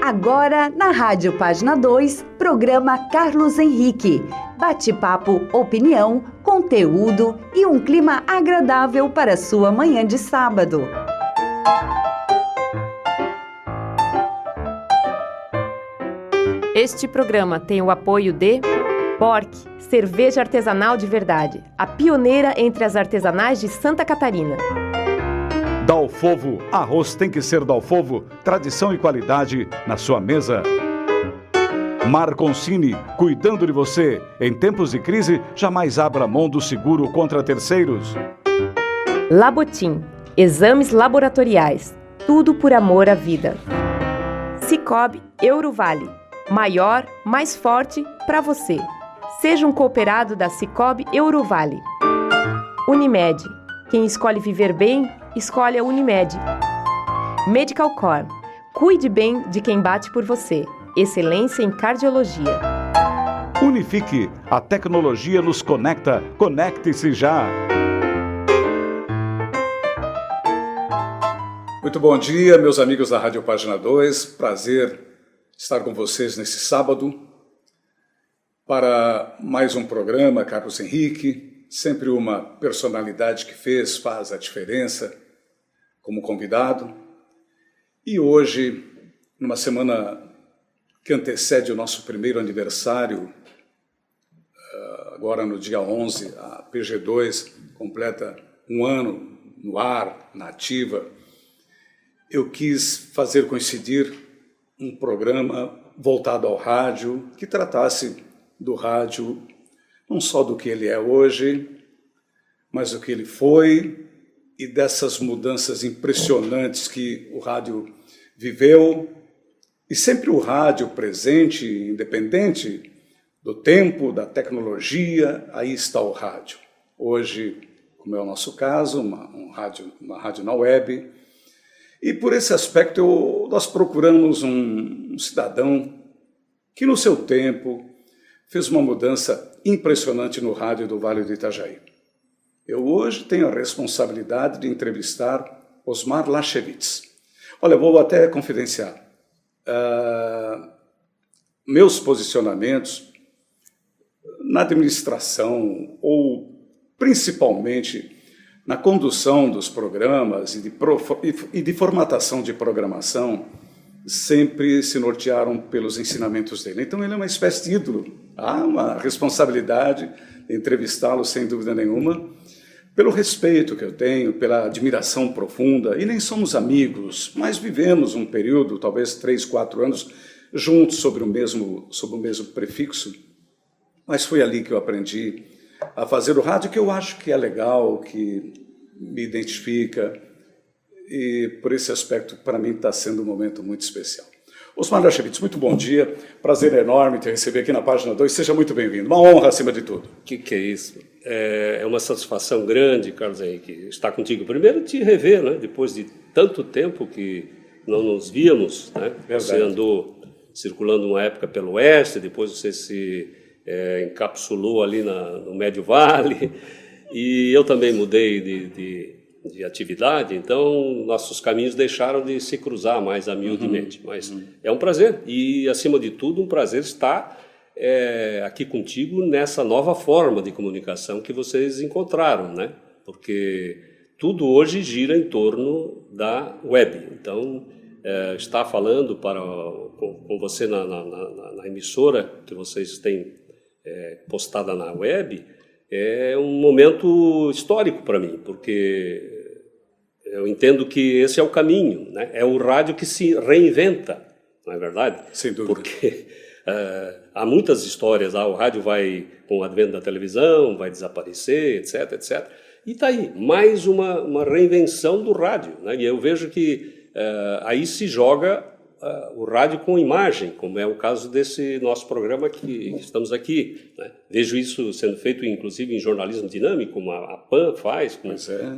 Agora, na Rádio Página 2, programa Carlos Henrique. Bate-papo, opinião, conteúdo e um clima agradável para sua manhã de sábado. Este programa tem o apoio de Porc, cerveja artesanal de verdade, a pioneira entre as artesanais de Santa Catarina. Dalfovo, arroz tem que ser Dalfovo, tradição e qualidade na sua mesa. Marconcini, cuidando de você. Em tempos de crise, jamais abra mão do seguro contra terceiros. Labotim, exames laboratoriais, tudo por amor à vida. Sicoob Eurovale, maior, mais forte para você. Seja um cooperado da Sicoob Eurovale. Unimed, quem escolhe viver bem, escolhe a Unimed. Medical Core, cuide bem de quem bate por você. Excelência em cardiologia. Unifique, a tecnologia nos conecta. Conecte-se já. Muito bom dia, meus amigos da Rádio Página 2. Prazer estar com vocês nesse sábado para mais um programa, Carlos Henrique. Sempre uma personalidade que faz a diferença como convidado. E hoje, numa semana que antecede o nosso primeiro aniversário, agora no dia 11, a PG2 completa um ano no ar, na ativa. Eu quis fazer coincidir um programa voltado ao rádio, que tratasse do rádio, não só do que ele é hoje, mas do que ele foi e dessas mudanças impressionantes que o rádio viveu. E sempre o rádio presente, independente do tempo, da tecnologia, aí está o rádio. Hoje, como é o nosso caso, uma rádio na web. E por esse aspecto nós procuramos um cidadão que no seu tempo fez uma mudança impressionante no rádio do Vale do Itajaí. Eu hoje tenho a responsabilidade de entrevistar Osmar Lachevitz. Olha, vou até confidenciar. Meus posicionamentos na administração ou principalmente na condução dos programas e de formatação de programação sempre se nortearam pelos ensinamentos dele. Então ele é uma espécie de ídolo. Há uma responsabilidade de entrevistá-lo sem dúvida nenhuma, pelo respeito que eu tenho, pela admiração profunda, e nem somos amigos, mas vivemos um período, talvez 3, 4 anos, juntos sob o mesmo prefixo, mas foi ali que eu aprendi a fazer o rádio, que eu acho que é legal, que me identifica, e por esse aspecto, para mim, está sendo um momento muito especial. Osmar Lachevitz, muito bom dia, prazer enorme te receber aqui na Página 2, seja muito bem-vindo, uma honra acima de tudo. Que é isso? É uma satisfação grande, Carlos Henrique, estar contigo. Primeiro, te rever, né? Depois de tanto tempo que não nos víamos, né? Você andou circulando uma época pelo Oeste, depois você se encapsulou ali no Médio Vale, e eu também mudei de atividade, então nossos caminhos deixaram de se cruzar mais humildemente. Mas é um prazer, e acima de tudo, um prazer estar aqui contigo nessa nova forma de comunicação que vocês encontraram, né? Porque tudo hoje gira em torno da web. Então, estar falando com você na emissora que vocês têm postada na web é um momento histórico para mim, porque eu entendo que esse é o caminho, né? É o rádio que se reinventa, não é verdade? Sem dúvida. Porque há muitas histórias, o rádio vai, com o advento da televisão, vai desaparecer, etc, etc. E está aí, mais uma reinvenção do rádio, né? E eu vejo que aí se joga o rádio com imagem, como é o caso desse nosso programa que estamos aqui, né? Vejo isso sendo feito, inclusive, em jornalismo dinâmico, como a PAN faz,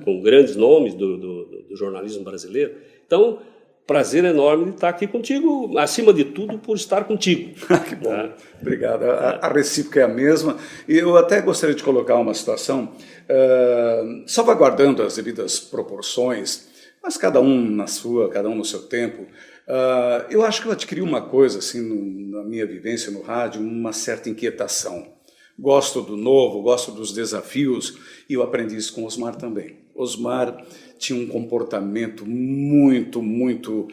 com grandes nomes do jornalismo brasileiro. Então, prazer enorme de estar aqui contigo, acima de tudo, por estar contigo. Que bom, obrigado. A recíproca é a mesma. E eu até gostaria de colocar uma situação, salvaguardando as devidas proporções, mas cada um na sua, cada um no seu tempo. Eu acho que eu adquiri uma coisa, assim, na minha vivência no rádio, uma certa inquietação. Gosto do novo, gosto dos desafios, e eu aprendi isso com Osmar também. Osmar tinha um comportamento muito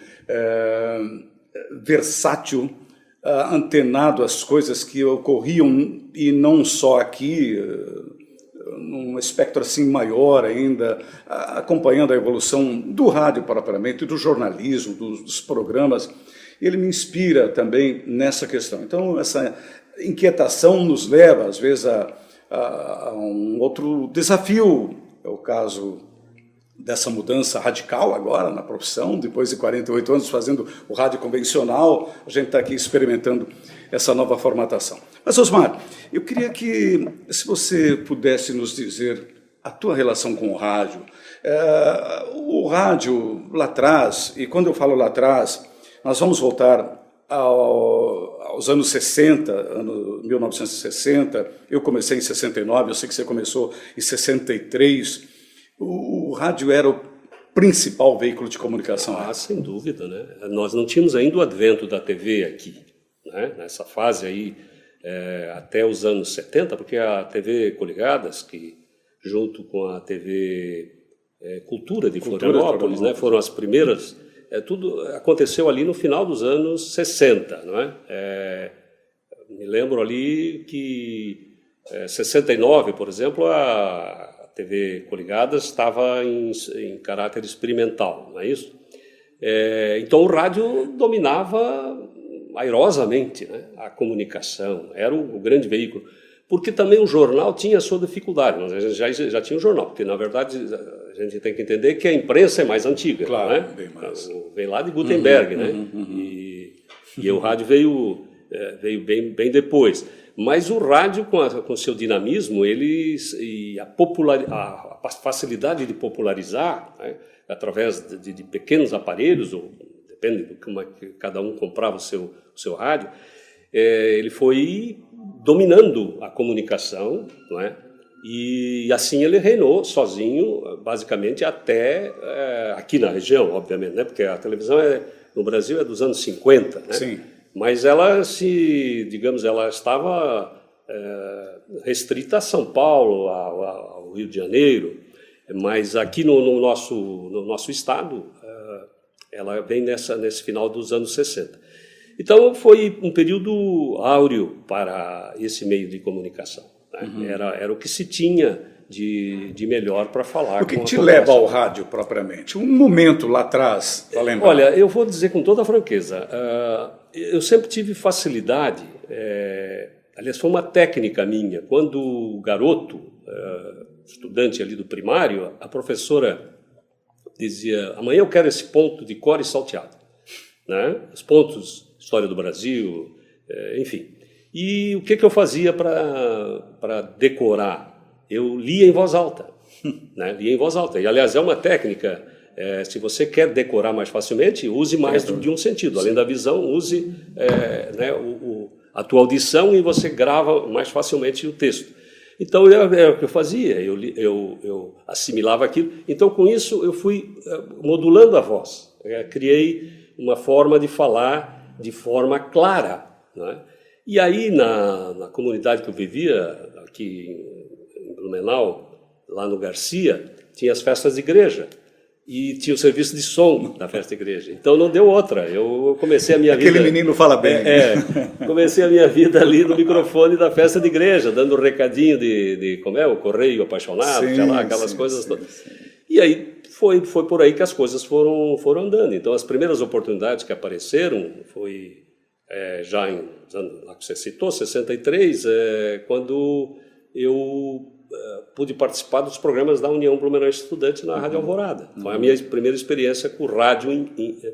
versátil, antenado às coisas que ocorriam, e não só aqui, num espectro assim maior ainda, acompanhando a evolução do rádio propriamente, do jornalismo, dos programas. Ele me inspira também nessa questão. Então, essa inquietação nos leva, às vezes, a um outro desafio. É o caso dessa mudança radical agora na profissão, depois de 48 anos fazendo o rádio convencional, a gente está aqui experimentando essa nova formatação. Mas, Osmar, eu queria que, se você pudesse nos dizer a tua relação com o rádio. O rádio lá atrás, e quando eu falo lá atrás, nós vamos voltar aos anos 60, ano 1960, eu comecei em 69, eu sei que você começou em 63, o rádio era o principal veículo de comunicação. Sem dúvida, né? Nós não tínhamos ainda o advento da TV aqui, né? Nessa fase aí, até os anos 70, porque a TV Coligadas, que junto com a TV Cultura de Florianópolis, né, foram as primeiras, tudo aconteceu ali no final dos anos 60, não é? Me lembro ali que 69, por exemplo, a TV Coligadas estava em caráter experimental, não é isso? Então o rádio dominava airosamente, né, a comunicação, era o grande veículo, porque também o jornal tinha a sua dificuldade. Nós já tinha o jornal, porque na verdade a gente tem que entender que a imprensa é mais antiga, claro, não é? Bem mais. Veio lá de Gutenberg, né? E o rádio veio bem depois. Mas o rádio, com seu dinamismo, e a facilidade de popularizar, né, através de pequenos aparelhos, ou depende do que cada um comprava o seu rádio, ele foi dominando a comunicação, não é? E assim ele reinou sozinho, basicamente, até aqui na região, obviamente, né? Porque a televisão no Brasil é dos anos 50, né? Sim. Mas ela ela estava restrita a São Paulo, ao Rio de Janeiro, mas aqui no nosso estado, ela vem nesse final dos anos 60. Então foi um período áureo para esse meio de comunicação, né? Era o que se tinha de melhor para falar. O que te leva ao rádio propriamente? Um momento lá atrás, para lembrar. Olha, eu vou dizer com toda a franqueza, eu sempre tive facilidade, aliás, foi uma técnica minha. Quando garoto, estudante ali do primário, a professora dizia: amanhã eu quero esse ponto de cor e salteado, né? Os pontos, história do Brasil, enfim. E o que eu fazia para decorar? Eu lia em voz alta, né? Lia em voz alta. E, aliás, é uma técnica. Se você quer decorar mais facilmente, use mais de um sentido. Além da visão, use a tua audição, e você grava mais facilmente o texto. Então, era o que eu fazia, eu assimilava aquilo. Então, com isso, eu fui modulando a voz. Criei uma forma de falar de forma clara, né? E aí, na comunidade que eu vivia, aqui em Blumenau, lá no Garcia, tinha as festas de igreja. E tinha o serviço de som da festa de igreja. Então não deu outra. Eu comecei a minha vida... Aquele menino fala bem. Comecei a minha vida ali no microfone da festa de igreja, dando um recadinho de como o correio apaixonado, sei lá, aquelas coisas todas. Sim. E aí foi por aí que as coisas foram andando. Então as primeiras oportunidades que apareceram foi já em lá que você citou, 63, quando eu pude participar dos programas da União Blumenauense Estudante na Rádio Alvorada. Foi a minha primeira experiência com o rádio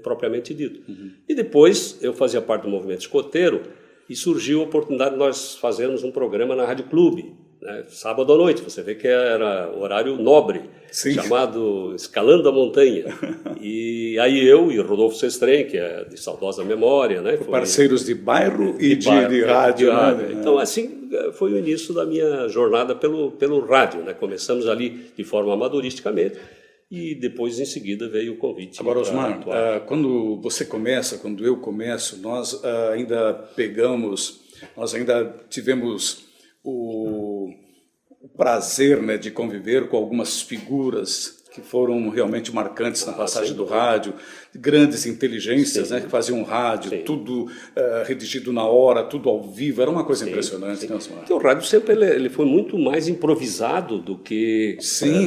propriamente dito. E depois eu fazia parte do movimento escoteiro e surgiu a oportunidade de nós fazermos um programa na Rádio Clube, né, sábado à noite. Você vê que era horário nobre, sim, chamado Escalando a Montanha. E aí eu e Rodolfo Sestrem, que é de saudosa memória, né, parceiros de bairro e de rádio. Né? Então, assim, foi o início da minha jornada pelo rádio, né? Começamos ali de forma amadoristicamente e depois, em seguida, veio o convite. Agora, Osmar, quando eu começo, nós ainda tivemos o prazer, né, de conviver com algumas figuras que foram realmente marcantes na passagem do rádio, grandes inteligências, né, que faziam rádio, tudo redigido na hora, tudo ao vivo, era uma coisa impressionante. Né, porque o rádio sempre ele foi muito mais improvisado do que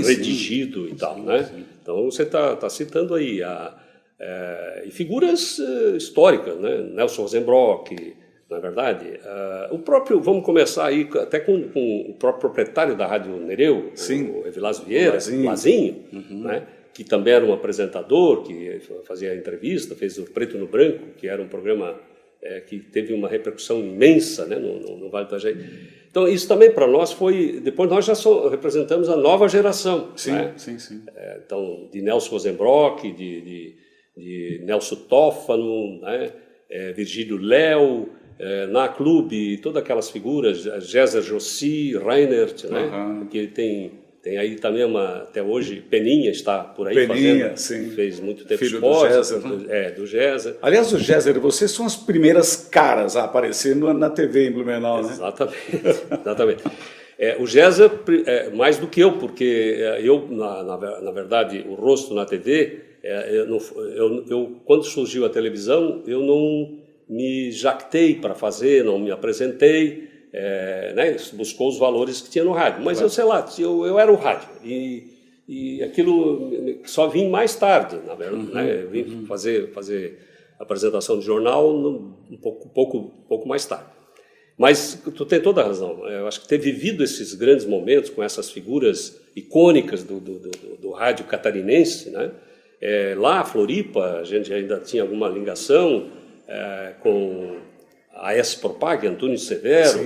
redigido e tal, né? Então você está citando aí e figuras históricas, né? Nelson Rosenbrock, na verdade. Vamos começar aí até com o próprio proprietário da Rádio Nereu, o Evilásio Vieira, Lazinho, né? Que também era um apresentador, que fazia entrevista, fez o Preto no Branco, que era um programa que teve uma repercussão imensa, né, no Vale do Itajaí. Então, isso também para nós foi... Depois nós já representamos a nova geração. Sim, né? sim. Então, de Nelson Rosenbrock, de Nelson Toffano, né, Virgílio Léo, na Clube, todas aquelas figuras, Géser Jossi, Reinert, né, que tem aí também até hoje, Peninha está por aí fazendo, fez muito tempo filho esporte, do Géser, né? Do Géser. Aliás, o Géser, vocês são as primeiras caras a aparecer na TV em Blumenau, né? Exatamente. O Géser, mais do que eu, porque eu, na verdade, o rosto na TV, quando surgiu a televisão, eu não me jactei para fazer, não me apresentei, né, buscou os valores que tinha no rádio, mas eu sei lá, eu era o rádio e aquilo só vim mais tarde, na verdade, né, vim fazer apresentação de jornal um pouco mais tarde. Mas tu tem toda a razão, eu acho que ter vivido esses grandes momentos com essas figuras icônicas do rádio catarinense, né, lá a Floripa, a gente ainda tinha alguma ligação com a S-Propag, Antônio Severo.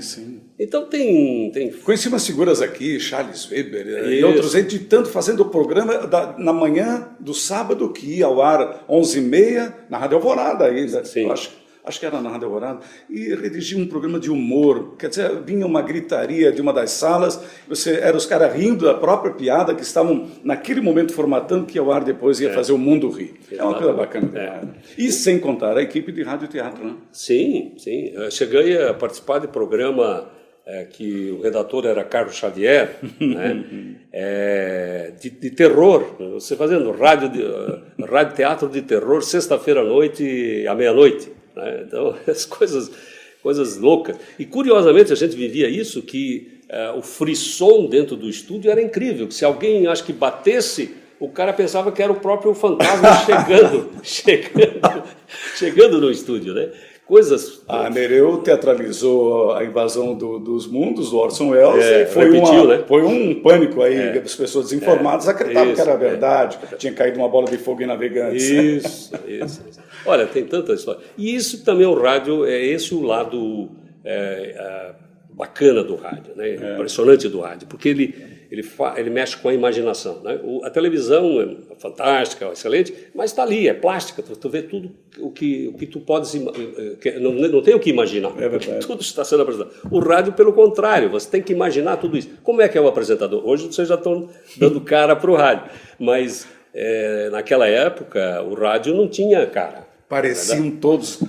Sim. Então tem... Conheci umas figuras aqui, Charles Weber e outros, editando, fazendo o programa na manhã do sábado, que ia ao ar 11h30, na Rádio Alvorada ainda. Sim. Acho que era na Rádio Alvorada, e redigia um programa de humor, quer dizer, vinha uma gritaria de uma das salas, era os caras rindo da própria piada que estavam naquele momento formatando, que ao ar depois ia fazer o mundo rir. É uma coisa bacana. E sem contar a equipe de rádio e teatro, né? Sim. Eu cheguei a participar de programa que o redator era Carlos Xavier, né? De terror, você fazendo rádio teatro de terror, sexta-feira à noite, à meia-noite. Então, as coisas loucas. E, curiosamente, a gente vivia isso, que o frisson dentro do estúdio era incrível, que se alguém, acho que, batesse, o cara pensava que era o próprio fantasma chegando no estúdio, né? Coisas... A Nereu teatralizou a invasão dos mundos, do Orson Welles, e foi um pânico aí, as pessoas desinformadas acreditavam que era verdade, tinha caído uma bola de fogo em Navegantes. Isso. Olha, tem tanta história. E isso também, o rádio, esse o lado bacana do rádio, né? Impressionante do rádio, porque ele mexe com a imaginação, né? A televisão é fantástica, é excelente, mas está ali, é plástica, tu vê tudo o que tu podes não tem o que imaginar, tudo está sendo apresentado. O rádio, pelo contrário, você tem que imaginar tudo isso. Como é que é o apresentador? Hoje vocês já estão dando cara para o rádio, mas naquela época o rádio não tinha cara. Pareciam todos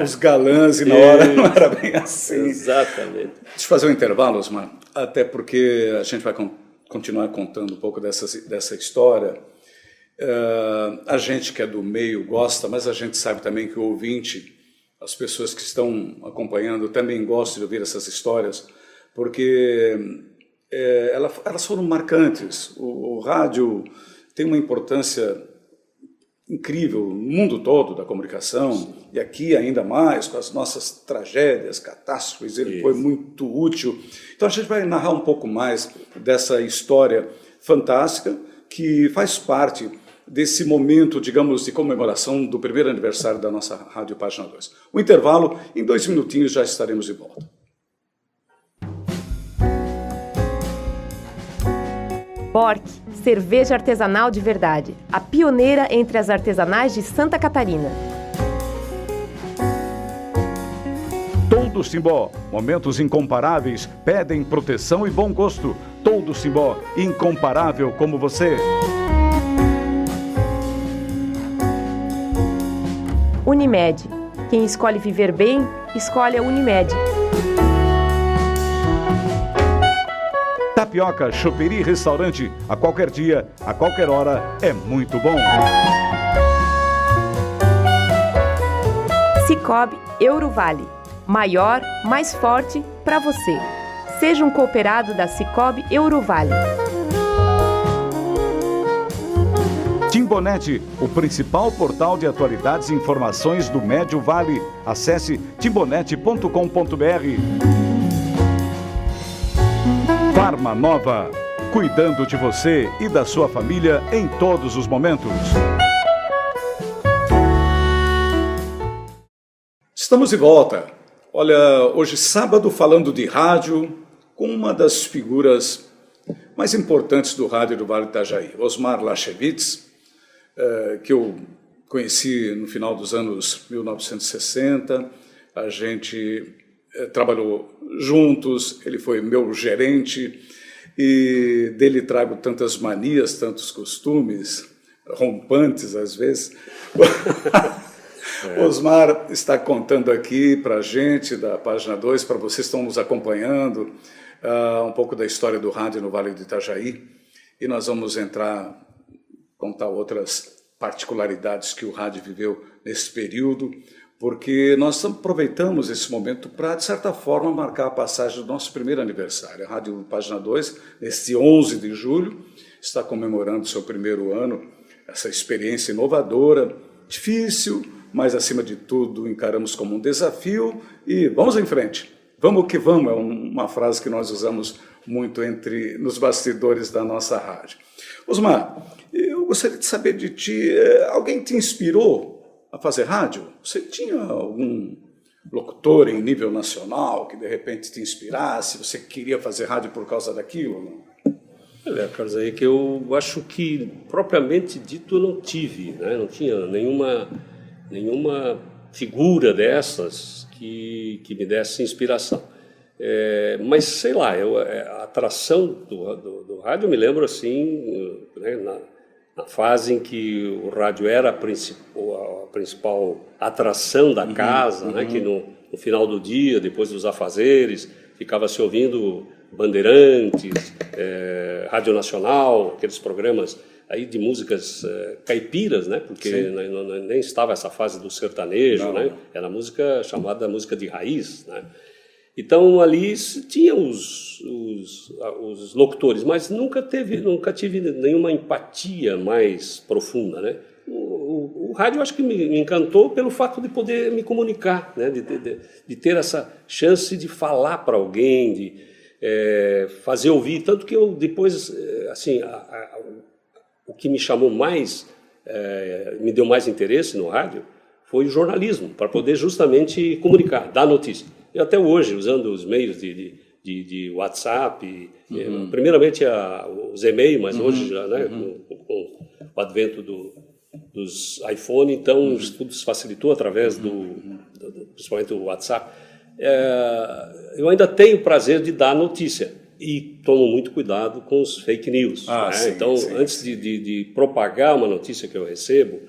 os galãs e na hora não era bem assim. Exatamente. Deixa eu fazer um intervalo, Osmar, até porque a gente vai continuar contando um pouco dessa história. A gente que é do meio gosta, mas a gente sabe também que o ouvinte, as pessoas que estão acompanhando, também gostam de ouvir essas histórias, porque elas foram marcantes. O rádio tem uma importância incrível no mundo todo da comunicação, e aqui ainda mais com as nossas tragédias, catástrofes, ele foi muito útil. Então a gente vai narrar um pouco mais dessa história fantástica que faz parte desse momento, digamos, de comemoração do primeiro aniversário da nossa Rádio Página 2. O intervalo, em 2 minutinhos já estaremos de volta. Bork, cerveja artesanal de verdade, a pioneira entre as artesanais de Santa Catarina. Todo Simbó, momentos incomparáveis, pedem proteção e bom gosto. Todo Simbó, incomparável como você. Unimed. Quem escolhe viver bem, escolhe a Unimed. Tapioca, Choperia e Restaurante, a qualquer dia, a qualquer hora, é muito bom. Sicoob Eurovale. Maior, mais forte para você. Seja um cooperado da Sicoob Eurovale. Timbonete, o principal portal de atualidades e informações do Médio Vale. Acesse timbonete.com.br. Farma Nova, cuidando de você e da sua família em todos os momentos. Estamos de volta. Olha, hoje sábado falando de rádio com uma das figuras mais importantes do rádio do Vale do Itajaí, Osmar Lachevitz, que eu conheci no final dos anos 1960. A gente trabalhou juntos, ele foi meu gerente e dele trago tantas manias, tantos costumes, rompantes às vezes. Osmar está contando aqui para a gente, da página 2, para vocês que estão nos acompanhando, um pouco da história do rádio no Vale do Itajaí, e nós vamos contar outras particularidades que o rádio viveu nesse período, porque nós aproveitamos esse momento para, de certa forma, marcar a passagem do nosso primeiro aniversário. A Rádio Página 2, neste 11 de julho, está comemorando seu primeiro ano, essa experiência inovadora, difícil, mas, acima de tudo, encaramos como um desafio e vamos em frente. Vamos que vamos, é uma frase que nós usamos muito nos bastidores da nossa rádio. Osmar, eu gostaria de saber de ti, alguém te inspirou a fazer rádio? Você tinha algum locutor em nível nacional que de repente te inspirasse? Você queria fazer rádio por causa daquilo? Não? Olha, Carlos, aí que eu acho que propriamente dito eu não tive, né? Não tinha nenhuma figura dessas que me desse inspiração. Mas, sei lá, a atração do rádio, eu me lembro assim, né, na fase em que o rádio era a principal atração da casa, né, que no final do dia, depois dos afazeres, ficava se ouvindo Bandeirantes, Rádio Nacional, aqueles programas aí de músicas caipiras, né? Porque nem estava essa fase do sertanejo, né? Era música chamada música de raiz, né? Então ali tinha os locutores, mas nunca tive nenhuma empatia mais profunda, né? O rádio acho que me encantou pelo fato de poder me comunicar, né? De ter essa chance de falar para alguém, de fazer ouvir, tanto que eu depois, assim, o que me chamou mais, me deu mais interesse no rádio foi o jornalismo, para poder justamente comunicar, dar notícia. E até hoje, usando os meios de WhatsApp, primeiramente os e-mails, mas hoje já, né, com o advento dos iPhone, então tudo se facilitou através principalmente do WhatsApp. Eu ainda tenho o prazer de dar notícia. E tomo muito cuidado com os fake news. Né? Sim, então, sim, antes de propagar uma notícia que eu recebo,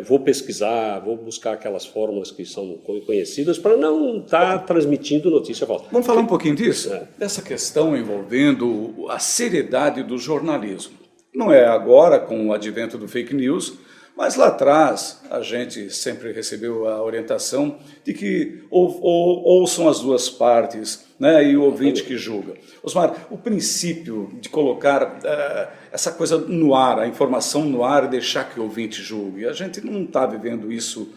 vou pesquisar, vou buscar aquelas fórmulas que são conhecidas para não estar transmitindo notícia falsa. Vamos falar um pouquinho disso? Dessa questão envolvendo a seriedade do jornalismo. Não é agora, com o advento do fake news, mas lá atrás a gente sempre recebeu a orientação de que ouçam as duas partes, né, e o ouvinte que julga. Osmar, o princípio de colocar essa coisa no ar, a informação no ar e deixar que o ouvinte julgue, a gente não está vivendo isso,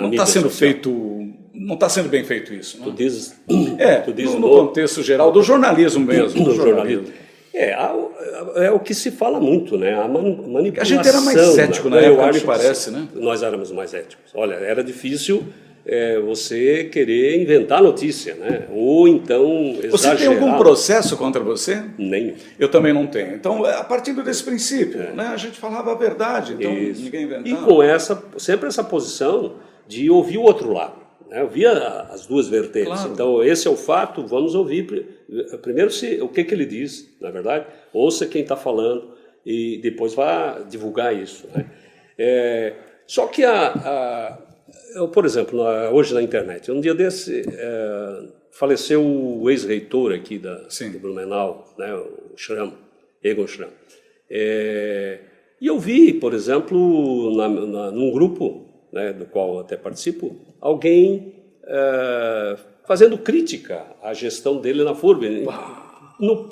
não está sendo feito, não está sendo bem feito isso. Não? Tu dizes no contexto geral do jornalismo mesmo. Do jornalismo. É o que se fala muito, né? A manipulação. A gente era mais cético, né? Na época, me parece, né? Nós éramos mais éticos. Olha, era difícil você querer inventar notícia, né? Ou então exagerar. Você tem algum processo contra você? Nenhum. Eu também não tenho. Então, a partir desse princípio, né? A gente falava a verdade, então ninguém inventava. E com sempre essa posição de ouvir o outro lado. Eu via as duas vertentes. Claro. Então, esse é o fato, vamos ouvir primeiro o que ele diz, na verdade, ouça quem está falando e depois vá divulgar isso. Né? Só que por exemplo, hoje na internet, um dia desse faleceu o ex-reitor aqui do Blumenau, né, o Schramm, Egon Schramm. E eu vi, por exemplo, num grupo, né, do qual eu até participo, alguém fazendo crítica à gestão dele na FURB, no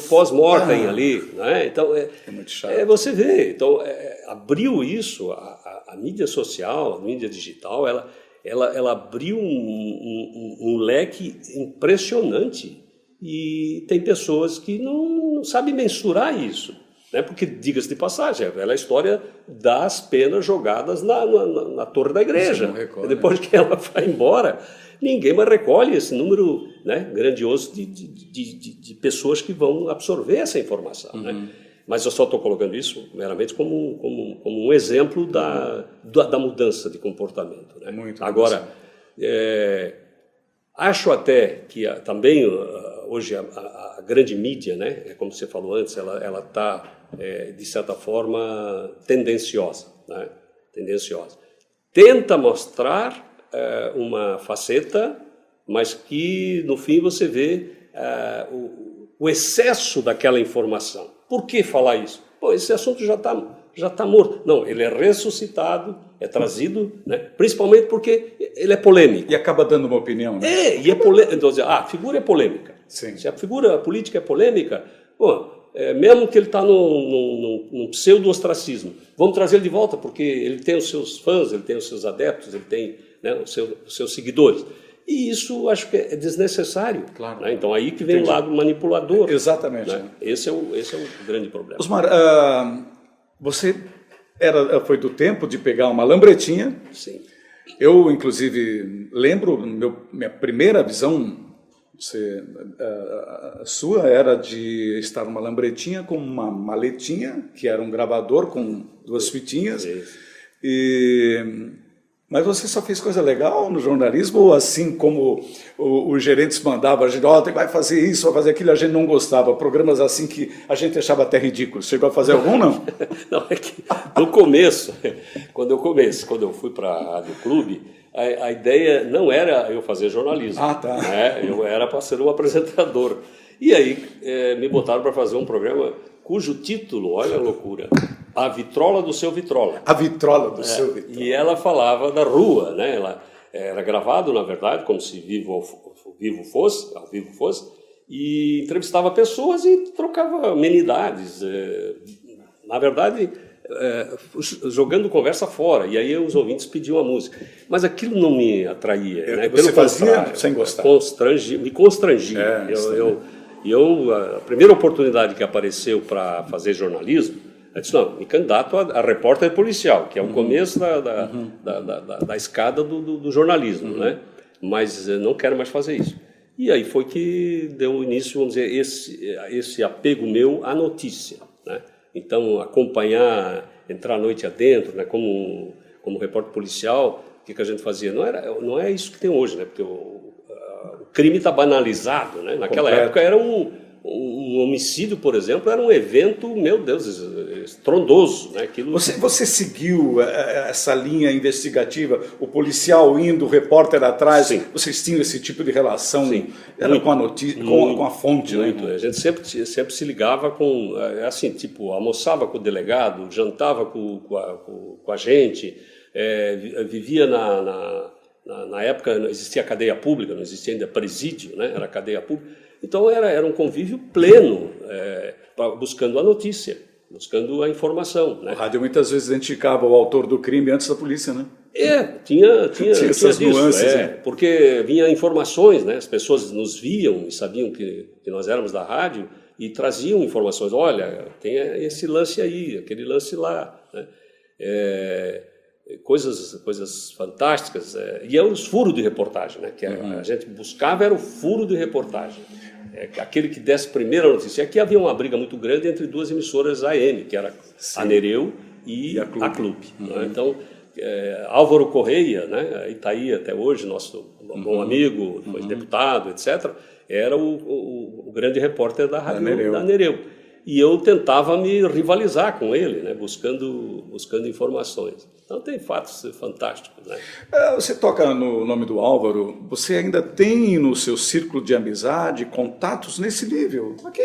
pós-mortem ali, né? Então, muito chato. você vê, então, abriu isso, a mídia social, a mídia digital, ela abriu um leque impressionante e tem pessoas que não sabem mensurar isso, né? Porque, diga-se de passagem, é a história das penas jogadas na torre da igreja. Depois que ela vai embora, ninguém mais recolhe esse número, né, grandioso de pessoas que vão absorver essa informação. Né? Mas eu só estou colocando isso meramente como um exemplo da mudança de comportamento. Né? Muito Agora, acho até que também hoje a grande mídia, né, como você falou antes, ela está, de certa forma, tendenciosa. Né? Tendenciosa. Tenta mostrar uma faceta, mas que no fim você vê o excesso daquela informação. Por que falar isso? Pô, esse assunto já tá morto. Não, ele é ressuscitado, é trazido, né? Principalmente porque ele é polêmico. E acaba dando uma opinião, né? E é polêmico. Então, a figura é polêmica. Sim. Se a figura política é polêmica, mesmo que ele está num pseudo-ostracismo, vamos trazer ele de volta, porque ele tem os seus fãs, ele tem os seus adeptos, ele tem, né, os seus seguidores. E isso acho que é desnecessário. Claro. Né? Então aí que vem o lado manipulador. Exatamente. Né? Esse é o grande problema. Osmar, você foi do tempo de pegar uma lambretinha. Sim. Eu, inclusive, lembro, minha primeira visão sua era de estar numa lambretinha com uma maletinha, que era um gravador com 2 fitinhas. Mas você só fez coisa legal no jornalismo, ou assim como os gerentes mandavam, a gente vai fazer isso, vai fazer aquilo, a gente não gostava, programas assim que a gente achava até ridículo. Chegou a fazer algum, não? Não, é que no começo, quando eu fui para a Rádio Clube, a ideia não era eu fazer jornalismo. Tá. Né? Eu era para ser um apresentador. E aí me botaram para fazer um programa cujo título, olha a loucura, A Vitrola do Seu Vitrola. A Vitrola do Seu Vitrola. E ela falava da rua, né? Ela era gravado, na verdade, como se ao vivo fosse, e entrevistava pessoas e trocava amenidades. Na verdade, jogando conversa fora. E aí os ouvintes pediam a música. Mas aquilo não me atraía. Né? Você fazia sem gostar? Me constrangia. A primeira oportunidade que apareceu para fazer jornalismo, eu disse, não, me candidato a repórter policial, que é o começo da escada do jornalismo, né? Mas não quero mais fazer isso. E aí foi que deu início, vamos dizer, esse apego meu à notícia, né? Então, acompanhar, entrar a noite adentro, né? Como repórter policial, o que a gente fazia? Não é isso que tem hoje, né? Porque o crime está banalizado, né? Naquela época era um homicídio, por exemplo, era um evento, meu Deus, estrondoso, né? Aquilo... Você seguiu essa linha investigativa, o policial indo, o repórter atrás? Sim. Vocês tinham esse tipo de relação? Sim. Era com a notícia, com a fonte? Muito. Né? A gente sempre se ligava com, assim, tipo, almoçava com o delegado, jantava com a gente, vivia na época não existia cadeia pública, não existia ainda presídio, né? Era cadeia pública. Então era um convívio pleno, buscando a notícia, buscando a informação. Né? O rádio muitas vezes identificava o autor do crime antes da polícia, né? Tinha essas nuances. Porque vinha informações, né? As pessoas nos viam e sabiam que nós éramos da rádio e traziam informações. Olha, tem esse lance aí, aquele lance lá, né? Coisas fantásticas, e eram os furos de reportagem, né? Que a gente buscava era o furo de reportagem, aquele que desse primeiro a notícia. Aqui havia uma briga muito grande entre 2 emissoras AM, que era a Nereu e a Clube. Né? Então, Álvaro Correia, né? Itaí até hoje, nosso bom amigo, foi deputado, etc., era o grande repórter da rádio da Nereu. e eu tentava me rivalizar com ele, né? Buscando informações. Então tem fatos fantásticos, né? Você toca no nome do Álvaro, você ainda tem no seu círculo de amizade contatos nesse nível? Aqui,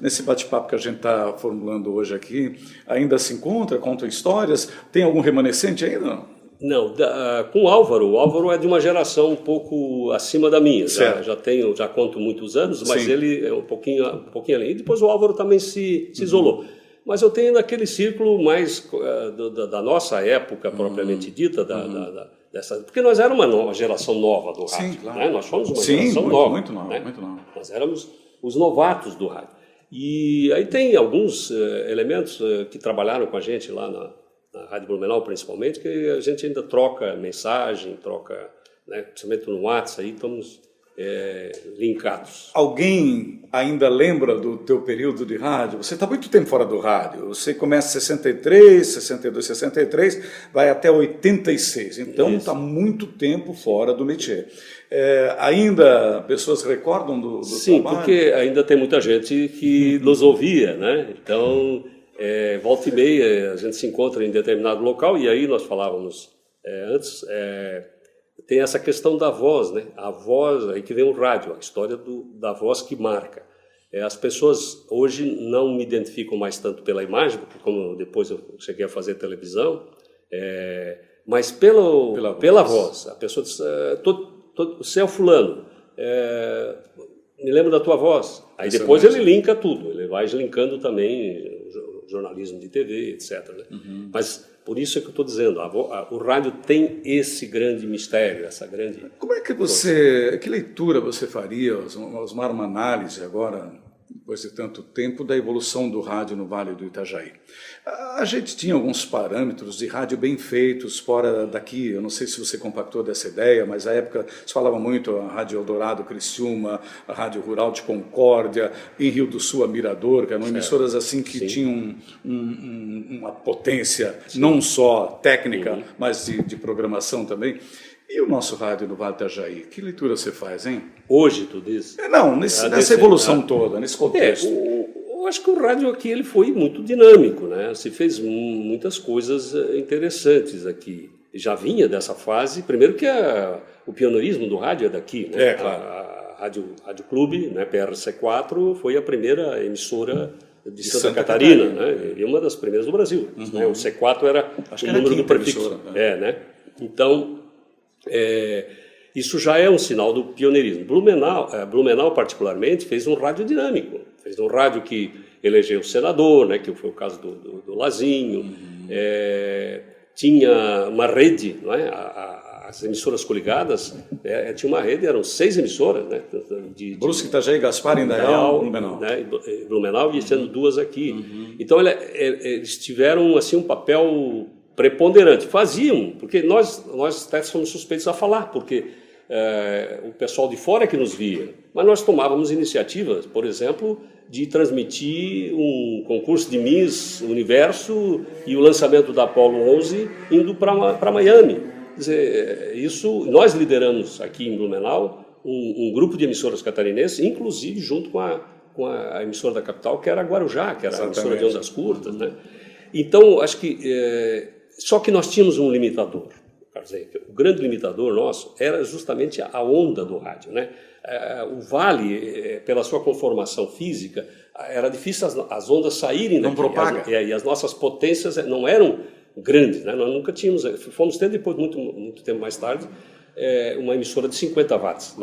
nesse bate-papo que a gente está formulando hoje aqui, ainda se encontra, contam histórias? Tem algum remanescente ainda? Não, com o Álvaro é de uma geração um pouco acima da minha. Já conto muitos anos, mas Sim. ele é um pouquinho além. E depois o Álvaro também se isolou. Mas eu tenho naquele círculo mais da nossa época, propriamente dita, porque nós éramos uma geração nova do rádio. Sim, claro. Né? Nós fomos uma geração nova. Muito nova, né? Muito nova. Nós éramos os novatos do rádio. E aí tem alguns elementos que trabalharam com a gente lá na Rádio Blumenau, principalmente, que a gente ainda troca mensagem, né, principalmente no WhatsApp, aí estamos linkados. Alguém ainda lembra do teu período de rádio? Você está muito tempo fora do rádio. Você começa em 63, 62, 63, vai até 86. Então está muito tempo fora do métier. Ainda pessoas recordam do Sim, trabalho? Porque ainda tem muita gente que nos ouvia, né? Então, volta e meia, a gente se encontra em determinado local, e aí nós falávamos antes... tem essa questão da voz, né? A voz, aí que vem o rádio, a história da voz que marca. As pessoas hoje não me identificam mais tanto pela imagem, porque como depois eu cheguei a fazer televisão, mas pela voz. A pessoa diz, você é o fulano, me lembro da tua voz. Aí depois ele linka tudo, ele vai linkando também jornalismo de TV, etc. Né? Mas... Por isso é que eu estou dizendo, o rádio tem esse grande mistério, essa grande... Como é que que leitura você faria, uma análise agora, depois de tanto tempo, da evolução do rádio no Vale do Itajaí? A gente tinha alguns parâmetros de rádio bem feitos fora daqui, eu não sei se você compactou dessa ideia, mas na época se falava muito a Rádio Eldorado, Criciúma, a Rádio Rural de Concórdia, em Rio do Sul, a Mirador, que eram emissoras assim que tinham uma potência não só técnica, mas de programação também. E o nosso rádio no Vale do Itajaí? Que leitura você faz, hein? Hoje, tu diz? Não, nessa evolução toda, nesse contexto. Eu acho que o rádio aqui ele foi muito dinâmico, né? Se fez muitas coisas interessantes aqui. Já vinha dessa fase, primeiro que o pioneirismo do rádio é daqui, né? Claro. A Rádio Clube, né, PRC4, foi a primeira emissora de Santa Catarina, né? E uma das primeiras do Brasil. Né? O C4 era o número do prefixo. Né? Então, isso já é um sinal do pioneirismo. Blumenau particularmente, fez um rádio dinâmico. Fez um rádio que elegeu o senador, né, que foi o caso do Lazinho. Tinha uma rede, não é? As emissoras coligadas, tinha uma rede, eram 6 emissoras, né? Brusque, Itajaí, Gaspar, Indaial, Blumenau. Né? Blumenau e sendo 2 aqui. Então eles tiveram assim um papel preponderante. Faziam, porque nós até somos suspeitos a falar, porque o pessoal de fora é que nos via. Mas nós tomávamos iniciativas, por exemplo, de transmitir um concurso de Miss Universo e o lançamento da Apollo 11 indo para Miami. Quer dizer, nós lideramos aqui em Blumenau um grupo de emissoras catarinenses, inclusive junto com a emissora da capital, que era a Guarujá, que era a emissora de ondas curtas. Né? Então, acho que... só que nós tínhamos um limitador. O grande limitador nosso era justamente a onda do rádio. Né? O Vale, pela sua conformação física, era difícil as ondas saírem daqui. Não propaga. E as nossas potências não eram grandes. Né? Nós nunca tínhamos... Fomos ter depois, muito tempo mais tarde, uma emissora de 50 watts.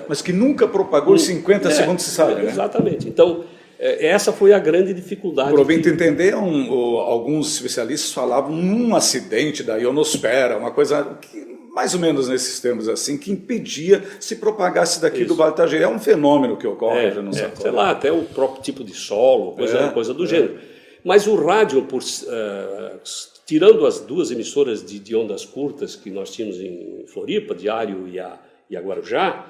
Mas que nunca propagou os 50 segundos, se sabe. Né? Exatamente. Então... essa foi a grande dificuldade. Por bem entender, alguns especialistas falavam num acidente da ionosfera, uma coisa que, mais ou menos nesses termos assim, que impedia se propagasse daqui do Vale do Itajaí. É um fenômeno que ocorre, já não sabe. Sei lá, até o próprio tipo de solo, coisa do gênero. Mas o rádio, tirando as 2 emissoras de ondas curtas que nós tínhamos em Floripa, Diário e a Guarujá,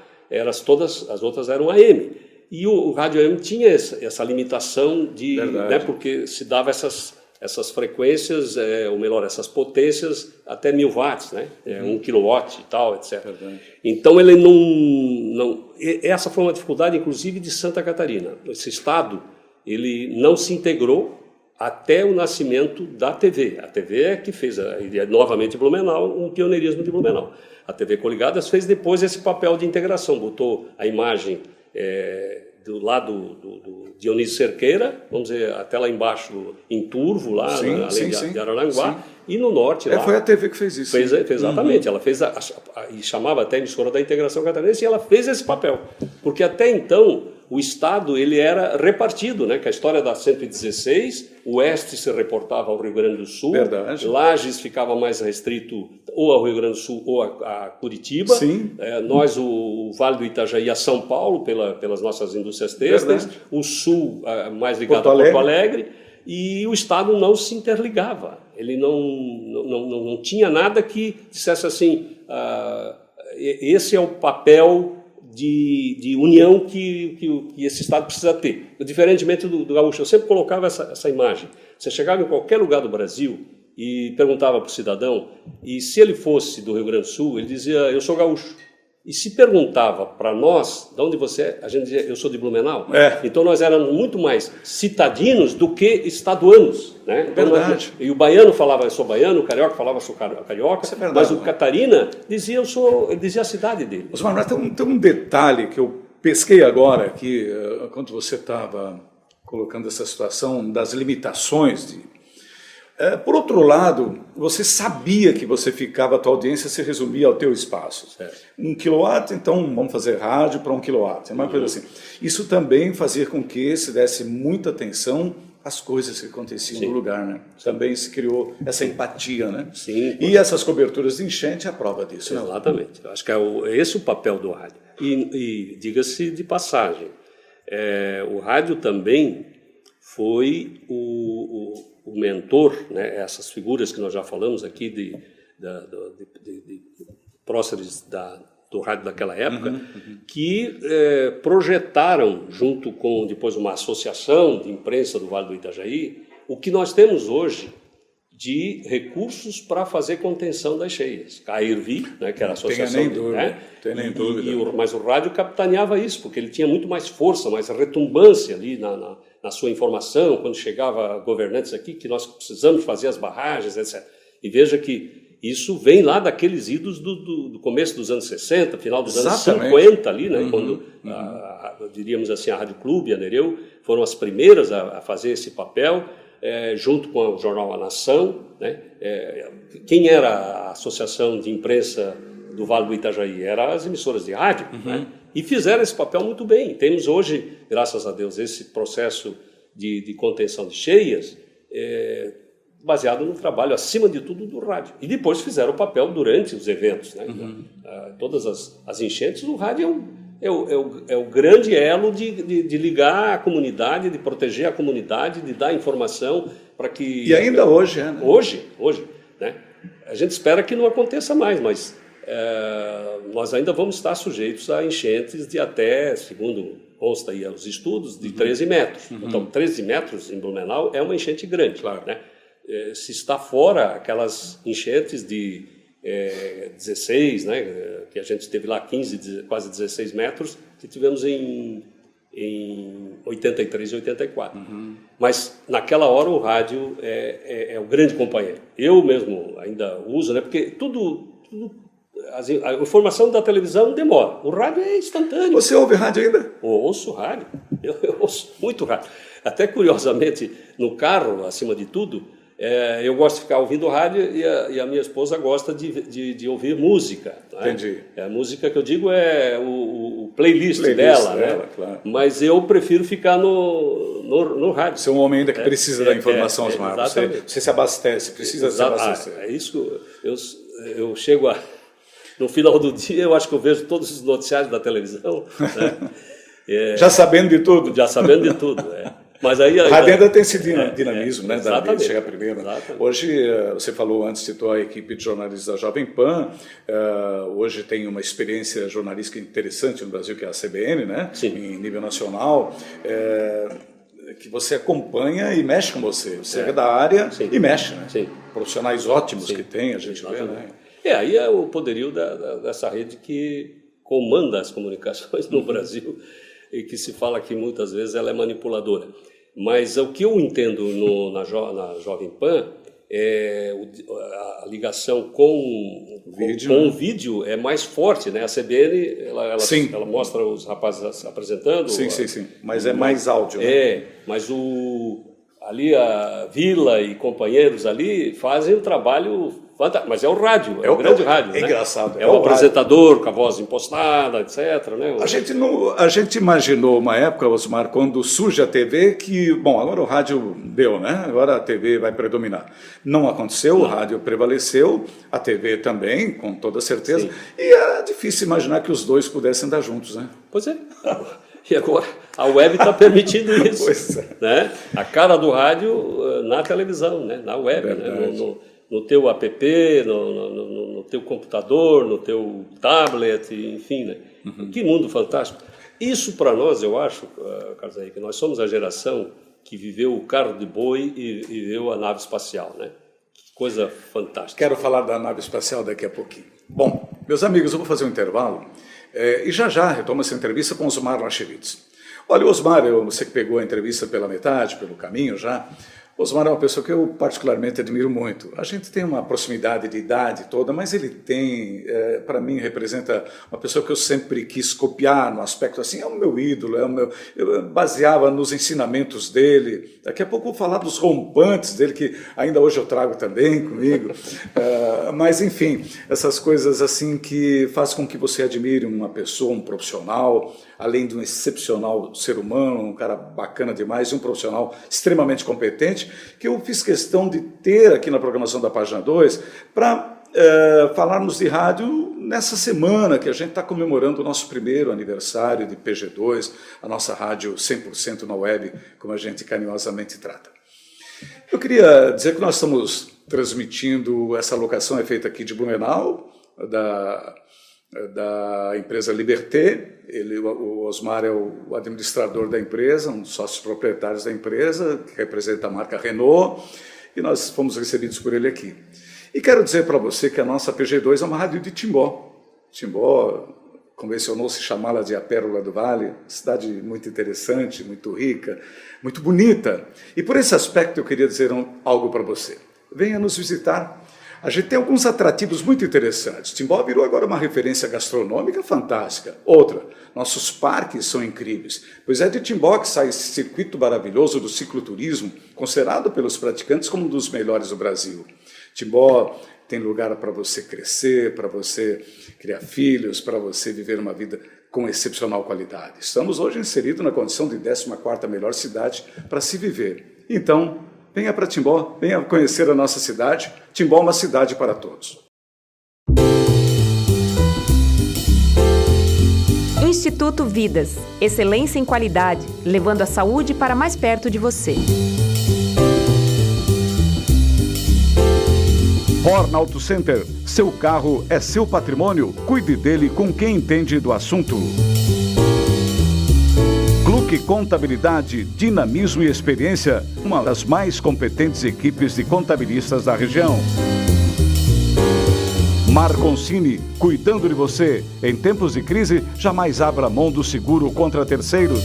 as outras eram AM. E o rádio AM tinha essa limitação né, porque se dava essas frequências, ou melhor, essas potências até 1000 watts, né? 1 kilowatt e tal, etc. Então ele não... Essa foi uma dificuldade, inclusive, de Santa Catarina. Esse estado, ele não se integrou até o nascimento da TV. A TV é que fez, novamente Blumenau, um pioneirismo de Blumenau. A TV Coligadas fez depois esse papel de integração, botou a imagem do lado do Dionísio Cerqueira, vamos dizer, até lá embaixo, em Turvo, lá, além de Araranguá, e no norte lá. Foi a TV que fez isso. Exatamente, ela fez, e chamava até a emissora da integração catarinense, e ela fez esse papel, porque até então o Estado ele era repartido, né? Que a história da 116, o oeste se reportava ao Rio Grande do Sul, verdade. Lages ficava mais restrito ou ao Rio Grande do Sul ou a Curitiba, sim. Nós o Vale do Itajaí a São Paulo pelas nossas indústrias têxteis, o Sul mais ligado a Porto Alegre, e o Estado não se interligava, ele não tinha nada que dissesse assim, esse é o papel de união que esse Estado precisa ter. Diferentemente do gaúcho, eu sempre colocava essa imagem. Você chegava em qualquer lugar do Brasil e perguntava para o cidadão, e se ele fosse do Rio Grande do Sul, ele dizia, eu sou gaúcho. E se perguntava para nós, de onde você é, a gente dizia, eu sou de Blumenau. Então nós éramos muito mais citadinos do que estaduanos. Né? Então, e o baiano falava, eu sou baiano, o carioca falava, eu sou carioca, mas o Catarina dizia, ele dizia a cidade dele. Osmar, mas tem um detalhe que eu pesquei agora aqui, quando você estava colocando essa situação das limitações por outro lado, você sabia que você ficava, a tua audiência se resumia ao teu espaço. 1 kW, então vamos fazer rádio para 1 kW, uma coisa assim. Isso também fazia com que se desse muita atenção às coisas que aconteciam no lugar, né? Também se criou essa empatia, né? Sim. E essas coberturas de enchente é a prova disso. Exatamente. Eu acho que esse o papel do rádio. E diga-se de passagem, o rádio também foi o mentor, né, essas figuras que nós já falamos aqui de próceres do rádio daquela época, que projetaram, junto com depois uma associação de imprensa do Vale do Itajaí, o que nós temos hoje de recursos para fazer contenção das cheias. A IRVI, né, que era a associação... Tem nem dúvida. Mas o rádio capitaneava isso, porque ele tinha muito mais força, mais retumbância ali na sua informação, quando chegava governantes aqui, que nós precisamos fazer as barragens, etc. E veja que isso vem lá daqueles idos do começo dos anos 60, final dos anos 50 ali, né, quando, diríamos assim, a Rádio Clube e a Nereu foram as primeiras a fazer esse papel, junto com o jornal A Nação, né? Quem era a associação de imprensa do Vale do Itajaí? Eram as emissoras de rádio, né? E fizeram esse papel muito bem. Temos hoje, graças a Deus, esse processo de contenção de cheias baseado no trabalho, acima de tudo, do rádio. E depois fizeram o papel durante os eventos, né? Todas as enchentes, o rádio é o grande elo de ligar a comunidade, de proteger a comunidade, de dar informação para que... E ainda hoje, né? Hoje, né? A gente espera que não aconteça mais, mas nós ainda vamos estar sujeitos a enchentes de até, segundo consta aí os estudos, de 13 metros. Então, 13 metros em Blumenau é uma enchente grande. Claro. Né? Se está fora aquelas enchentes de 16, né, que a gente teve lá 15, quase 16 metros, que tivemos em 83 e 84. Mas naquela hora o rádio é o grande companheiro. Eu mesmo ainda uso, né, porque a informação da televisão demora. O rádio é instantâneo. Você ouve rádio ainda? Eu ouço rádio. Eu ouço muito rádio. Até curiosamente, no carro, acima de tudo, eu gosto de ficar ouvindo rádio e a minha esposa gosta de ouvir música. Né? Entendi. A música que eu digo é o playlist dela, né? Claro. Mas eu prefiro ficar no rádio. Você é um homem ainda que precisa da informação, Osmar. Você se abastece, precisa se abastecer. É isso. Eu chego no final do dia, eu acho que eu vejo todos os noticiários da televisão. Né? Já sabendo de tudo? Já sabendo de tudo, Mas aí a rádio ainda tem esse dinamismo, né? Exatamente. Chegar primeiro. Exatamente. Hoje, você falou antes, citou a equipe de jornalistas da Jovem Pan. Hoje tem uma experiência jornalística interessante no Brasil, que é a CBN, né? Sim. Em nível nacional. Que você acompanha e mexe com você. Você é da área e mexe, né? Sim. Profissionais ótimos que tem, a gente vê, né? Aí é o poderio dessa rede que comanda as comunicações no Brasil e que se fala que muitas vezes ela é manipuladora. Mas o que eu entendo na Jovem Pan é a ligação com o vídeo é mais forte, né? A CBN, ela mostra os rapazes apresentando. Sim. Mas é mais áudio. Né? Mas ali a Vila e companheiros ali fazem um trabalho fantástico. Mas é o rádio, é o grande rádio. É engraçado. É o apresentador com a voz impostada, etc. Né? A gente imaginou uma época, Osmar, quando surge a TV, que, agora o rádio deu, né? Agora a TV vai predominar. Não aconteceu, o rádio prevaleceu, a TV também, com toda certeza. Sim. E é difícil imaginar que os dois pudessem andar juntos, né? Pois é. E agora a web está permitindo isso. Pois é. Né? A cara do rádio na televisão, né? Na web, né? No teu app, no teu computador, no teu tablet, enfim. Né? Que mundo fantástico. Isso para nós, eu acho, Carlos Henrique, nós somos a geração que viveu o carro de boi e viveu a nave espacial. Né? Que coisa fantástica. Quero falar da nave espacial daqui a pouquinho. Bom, meus amigos, eu vou fazer um intervalo. E já retomo essa entrevista com Osmar Lachevitz. Olha, Osmar, você que pegou a entrevista pela metade, pelo caminho já, Osmar é uma pessoa que eu particularmente admiro muito. A gente tem uma proximidade de idade toda, mas ele tem, para mim, representa uma pessoa que eu sempre quis copiar no aspecto assim, é o meu ídolo, eu baseava nos ensinamentos dele. Daqui a pouco eu vou falar dos rompantes dele, que ainda hoje eu trago também comigo. Mas, enfim, essas coisas assim que fazem com que você admire uma pessoa, um profissional, além de um excepcional ser humano, um cara bacana demais e um profissional extremamente competente, que eu fiz questão de ter aqui na programação da Página 2 para falarmos de rádio nessa semana que a gente está comemorando o nosso primeiro aniversário de PG2, a nossa rádio 100% na web, como a gente carinhosamente trata. Eu queria dizer que nós estamos transmitindo, essa locação é feita aqui de Blumenau, da empresa Liberté. O Osmar é o administrador da empresa, um dos sócios proprietários da empresa, que representa a marca Renault, e nós fomos recebidos por ele aqui. E quero dizer para você que a nossa PG2 é uma rádio de Timbó. Timbó convencionou-se chamá-la de a Pérola do Vale, cidade muito interessante, muito rica, muito bonita. E por esse aspecto eu queria dizer algo para você. Venha nos visitar. A gente tem alguns atrativos muito interessantes. Timbó virou agora uma referência gastronômica fantástica. Outra, nossos parques são incríveis, pois é de Timbó que sai esse circuito maravilhoso do cicloturismo, considerado pelos praticantes como um dos melhores do Brasil. Timbó tem lugar para você crescer, para você criar filhos, para você viver uma vida com excepcional qualidade. Estamos hoje inseridos na condição de 14ª melhor cidade para se viver. Então, venha para Timbó, venha conhecer a nossa cidade. Timbó é uma cidade para todos. Instituto Vidas. Excelência em qualidade, levando a saúde para mais perto de você. Horn Auto Center. Seu carro é seu patrimônio. Cuide dele com quem entende do assunto. Cluque Contabilidade, dinamismo e experiência, uma das mais competentes equipes de contabilistas da região. Marconcini, cuidando de você. Em tempos de crise, jamais abra mão do seguro contra terceiros.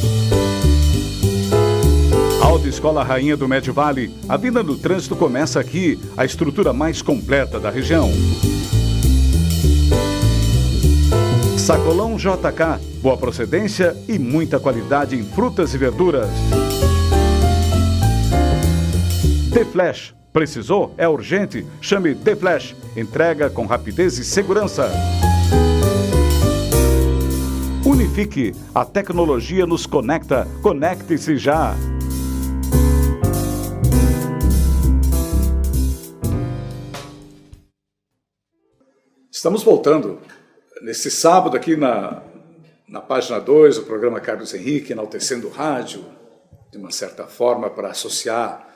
Autoescola Rainha do Médio Vale. A vida do trânsito começa aqui, a estrutura mais completa da região. Sacolão JK, boa procedência e muita qualidade em frutas e verduras. The Flash, precisou? É urgente? Chame The Flash, entrega com rapidez e segurança. Unifique, a tecnologia nos conecta, conecte-se já. Estamos voltando nesse sábado aqui na Página 2, o programa Carlos Henrique, enaltecendo o rádio, de uma certa forma, para associar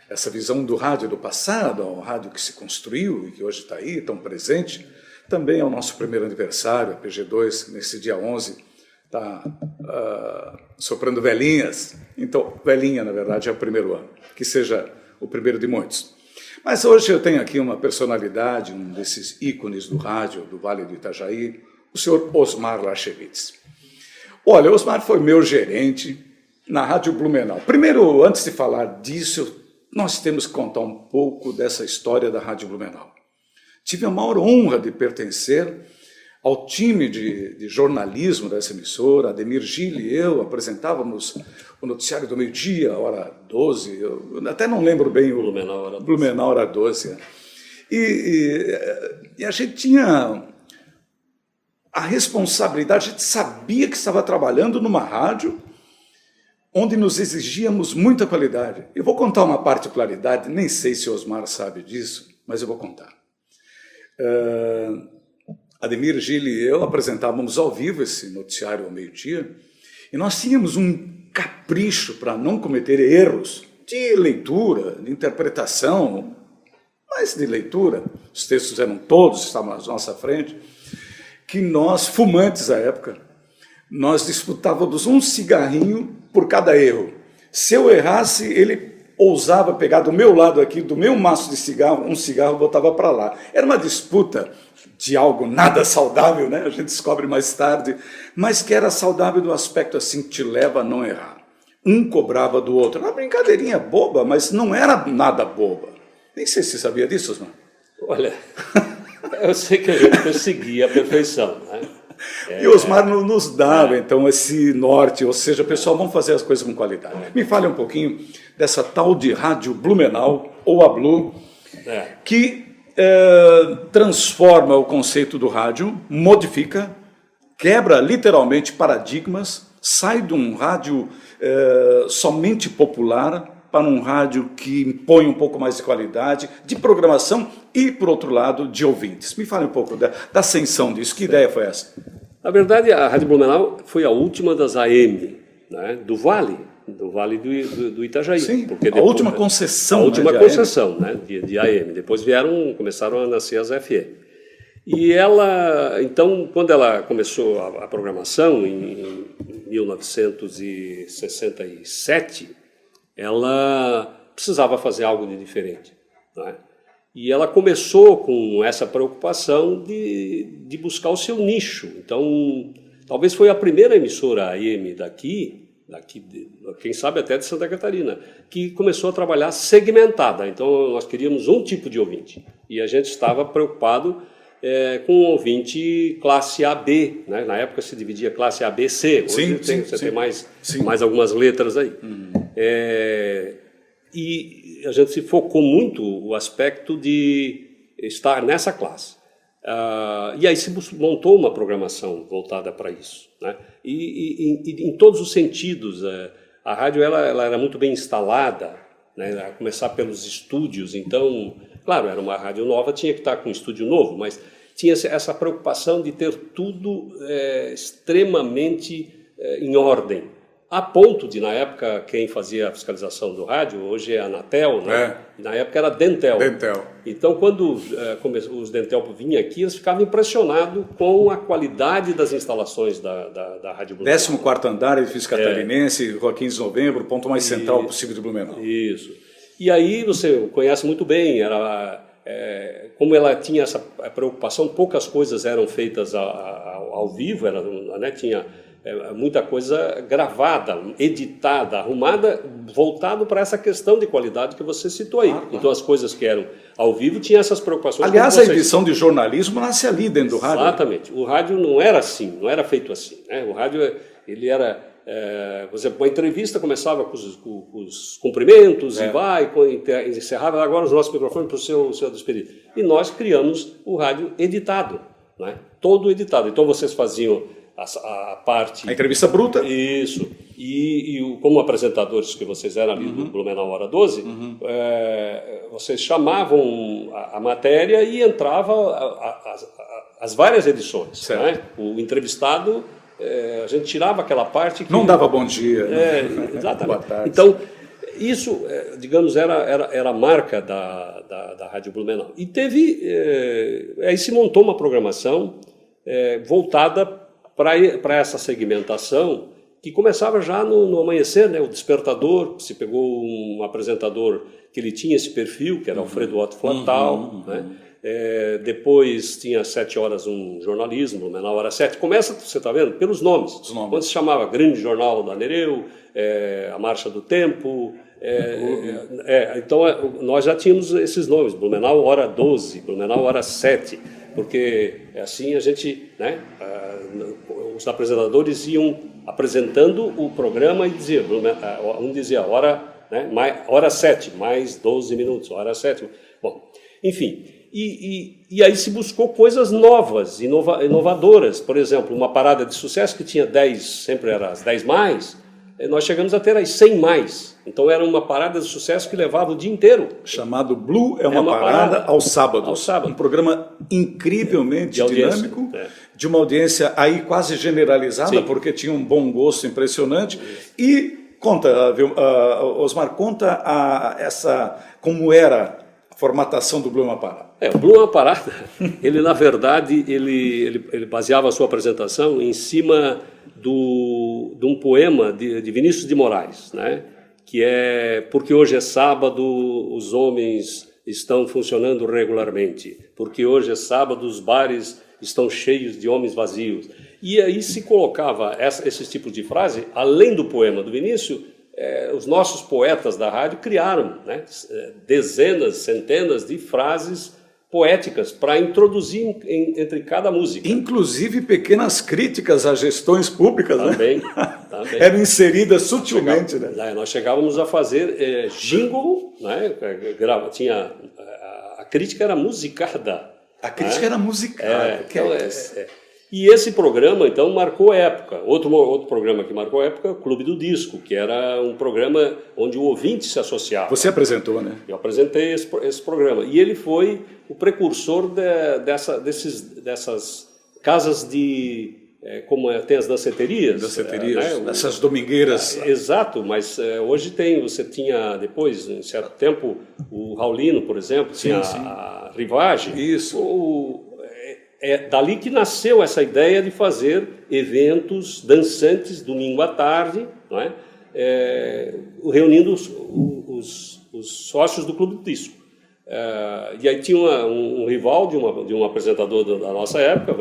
essa visão do rádio do passado ao rádio que se construiu e que hoje está aí, tão presente. Também é o nosso primeiro aniversário, a PG2, nesse dia 11, está soprando velhinhas. Então, velhinha, na verdade, é o primeiro ano, que seja o primeiro de muitos. Mas hoje eu tenho aqui uma personalidade, um desses ícones do rádio do Vale do Itajaí, o senhor Osmar Lachevitz. Olha, Osmar foi meu gerente na Rádio Blumenau. Primeiro, antes de falar disso, nós temos que contar um pouco dessa história da Rádio Blumenau. Tive a maior honra de pertencer ao time de jornalismo dessa emissora. Ademir Gil e eu apresentávamos o noticiário do meio-dia, hora 12, eu até não lembro bem o Blumenau, hora 12. E a gente tinha a responsabilidade, a gente sabia que estava trabalhando numa rádio onde nos exigíamos muita qualidade. Eu vou contar uma particularidade, nem sei se o Osmar sabe disso, mas eu vou contar. Ademir Gil e eu apresentávamos ao vivo esse noticiário ao meio-dia, e nós tínhamos um capricho para não cometer erros de leitura, de interpretação, mas de leitura. Os textos eram todos, estavam à nossa frente, que nós, fumantes à época, nós disputávamos um cigarrinho por cada erro. Se eu errasse, ele ousava pegar do meu lado aqui, do meu maço de cigarro, um cigarro e botava para lá. Era uma disputa de algo nada saudável, né? A gente descobre mais tarde, mas que era saudável do aspecto assim, que te leva a não errar. Um cobrava do outro. Uma brincadeirinha boba, mas não era nada boba. Nem sei se você sabia disso, Osmar. Olha, eu sei que a gente perseguia a perfeição, né? E o Osmar nos dava, então, esse norte, ou seja, pessoal, vamos fazer as coisas com qualidade. Me fale um pouquinho dessa tal de Rádio Blumenau, ou a Blu, que transforma o conceito do rádio, modifica, quebra literalmente paradigmas, sai de um rádio somente popular para um rádio que impõe um pouco mais de qualidade, de programação e, por outro lado, de ouvintes. Me fale um pouco da ascensão disso. Que ideia foi essa? Na verdade, a Rádio Blumenau foi a última das AM, né, do Vale do Itajaí. Sim, porque a última concessão. A última concessão, né, de AM. Depois começaram a nascer as FM. E ela, então, quando ela começou a programação, em 1967, ela precisava fazer algo de diferente, né? E ela começou com essa preocupação de buscar o seu nicho. Então, talvez foi a primeira emissora AM daqui, quem sabe até de Santa Catarina, que começou a trabalhar segmentada. Então, nós queríamos um tipo de ouvinte. E a gente estava preocupado com o ouvinte classe AB, né? Na época se dividia classe A, B, C. Hoje você tem mais algumas letras aí. E a gente se focou muito o aspecto de estar nessa classe. E aí se montou uma programação voltada para isso, né? E em todos os sentidos. A rádio ela era muito bem instalada, né? A começar pelos estúdios. Então, claro, era uma rádio nova, tinha que estar com um estúdio novo, mas tinha essa preocupação de ter tudo extremamente em ordem. A ponto de, na época, quem fazia a fiscalização do rádio, hoje é a Anatel, né? Na época era Dentel. Então, quando os Dentel vinham aqui, eles ficavam impressionados com a qualidade das instalações da Rádio Blumenau. 14º andar, edifício catarinense, Rua 15 de Novembro, ponto mais central possível de Blumenau. Isso. E aí, você conhece muito bem, como ela tinha essa preocupação, poucas coisas eram feitas ao vivo, tinha muita coisa gravada, editada, arrumada, voltado para essa questão de qualidade que você citou aí. Então, as coisas que eram ao vivo tinham essas preocupações. Aliás, a edição de jornalismo nasce ali dentro do rádio. Exatamente. O rádio não era assim, não era feito assim, né? O rádio, ele era... por exemplo, uma entrevista começava com os cumprimentos e encerrava agora os nossos microfones para o seu despedido. E nós criamos o rádio editado, né? Todo editado. Então, vocês faziam a parte... A entrevista bruta. Isso. E como apresentadores que vocês eram ali do Blumenau Hora 12, vocês chamavam a matéria e entrava as várias edições. Né? O entrevistado, a gente tirava aquela parte que... Não dava bom dia. Exatamente. Boa tarde. Então, isso, digamos, era a marca da Rádio Blumenau. E aí se montou uma programação voltada para essa segmentação, que começava já no amanhecer, né? O Despertador, se pegou um apresentador que ele tinha esse perfil, que era Alfredo Otto Flatal, né? Depois tinha às 7 horas um jornalismo, Blumenau hora 7. Começa, você está vendo, pelos nomes. Quando se chamava Grande Jornal da Nereu, a Marcha do Tempo. Então nós já tínhamos esses nomes, Blumenau hora 12, Blumenau hora 7, porque assim a gente, né, os apresentadores iam apresentando o programa e dizia, um dizia hora 7, mais 12 minutos, hora 7. Bom, enfim, e aí se buscou coisas novas, inovadoras. Por exemplo, uma parada de sucesso que tinha 10, sempre era as 10 mais, nós chegamos a ter as 100 mais. Então era uma parada de sucesso que levava o dia inteiro. Chamado Blue é uma parada aos sábados. Ao sábado. Um programa incrivelmente dinâmico, de uma audiência aí quase generalizada, sim, porque tinha um bom gosto impressionante. E conta, Osmar, como era a formatação do Blue é uma parada. O Blue é uma parada. Ele, na verdade, ele baseava a sua apresentação em cima de um poema de Vinícius de Moraes, né? Que é porque hoje é sábado, os homens estão funcionando regularmente, porque hoje é sábado, os bares estão cheios de homens vazios. E aí se colocava esses tipos de frase, além do poema do Vinícius, os nossos poetas da rádio criaram, né, dezenas, centenas de frases poéticas para introduzir entre cada música. Inclusive pequenas críticas a gestões públicas, também, né? Também. Eram inseridas sutilmente. Né? Nós chegávamos a fazer jingle, né? A crítica era musicada. A crítica era musicada. E esse programa, então, marcou época. Outro programa que marcou época é o Clube do Disco, que era um programa onde o ouvinte se associava. Você apresentou, né? Eu apresentei esse programa. E ele foi o precursor dessas casas de... como tem as danceterias. Danceterias, né? Essas domingueiras. Exato, mas hoje você tinha, depois, em certo tempo, o Raulino, por exemplo, tinha a Rivage. Isso. É dali que nasceu essa ideia de fazer eventos dançantes domingo à tarde, não é? Reunindo os sócios do Clube do Disco. E aí tinha um rival de um apresentador da nossa época,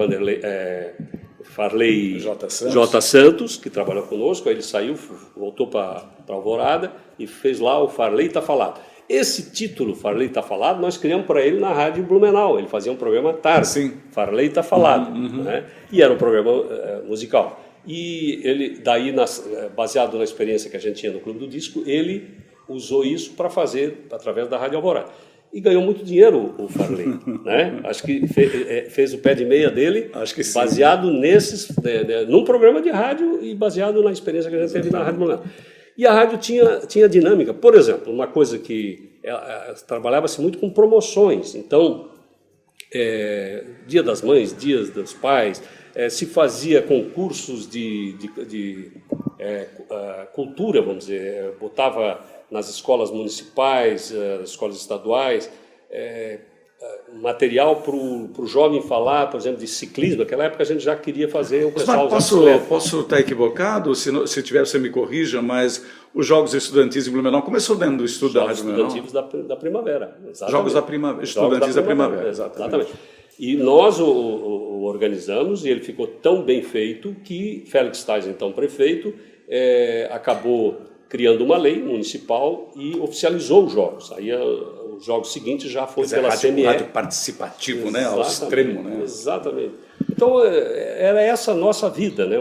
Farley J. Santos, que trabalhou conosco. Aí ele saiu, voltou para Alvorada e fez lá o Farley Tá Falado. Esse título, Farley Tá Falado, nós criamos para ele na Rádio Blumenau. Ele fazia um programa à tarde, sim, Farley Tá Falado, né? E era um programa musical. E ele, daí, baseado na experiência que a gente tinha no Clube do Disco, ele usou isso para fazer através da Rádio Alvorada. E ganhou muito dinheiro o Farley, né? Acho que fez o pé de meia dele, acho que sim, baseado num programa de rádio e baseado na experiência que a gente teve na Rádio Blumenau. E a rádio tinha dinâmica. Por exemplo, uma coisa que trabalhava-se muito com promoções. Então, Dia das Mães, Dias dos Pais, se fazia concursos de cultura, vamos dizer, botava nas escolas municipais, escolas estaduais, material para o jovem falar, por exemplo, de ciclismo. Naquela época a gente já queria fazer o pessoal... Posso estar equivocado? Se tiver, você me corrija, mas os Jogos Estudantis em Blumenau começou dentro do estudo da Rádio Blumenau? Jogos Estudantis da Primavera. Exatamente. Jogos Estudantis da Primavera. Exatamente. E nós o organizamos e ele ficou tão bem feito que Félix Tais, então prefeito, acabou criando uma lei municipal e oficializou os jogos. Aí os jogos seguintes já foi pela CME. Rádio participativo, né? Ao extremo, né? Exatamente. Então, era essa a nossa vida, né?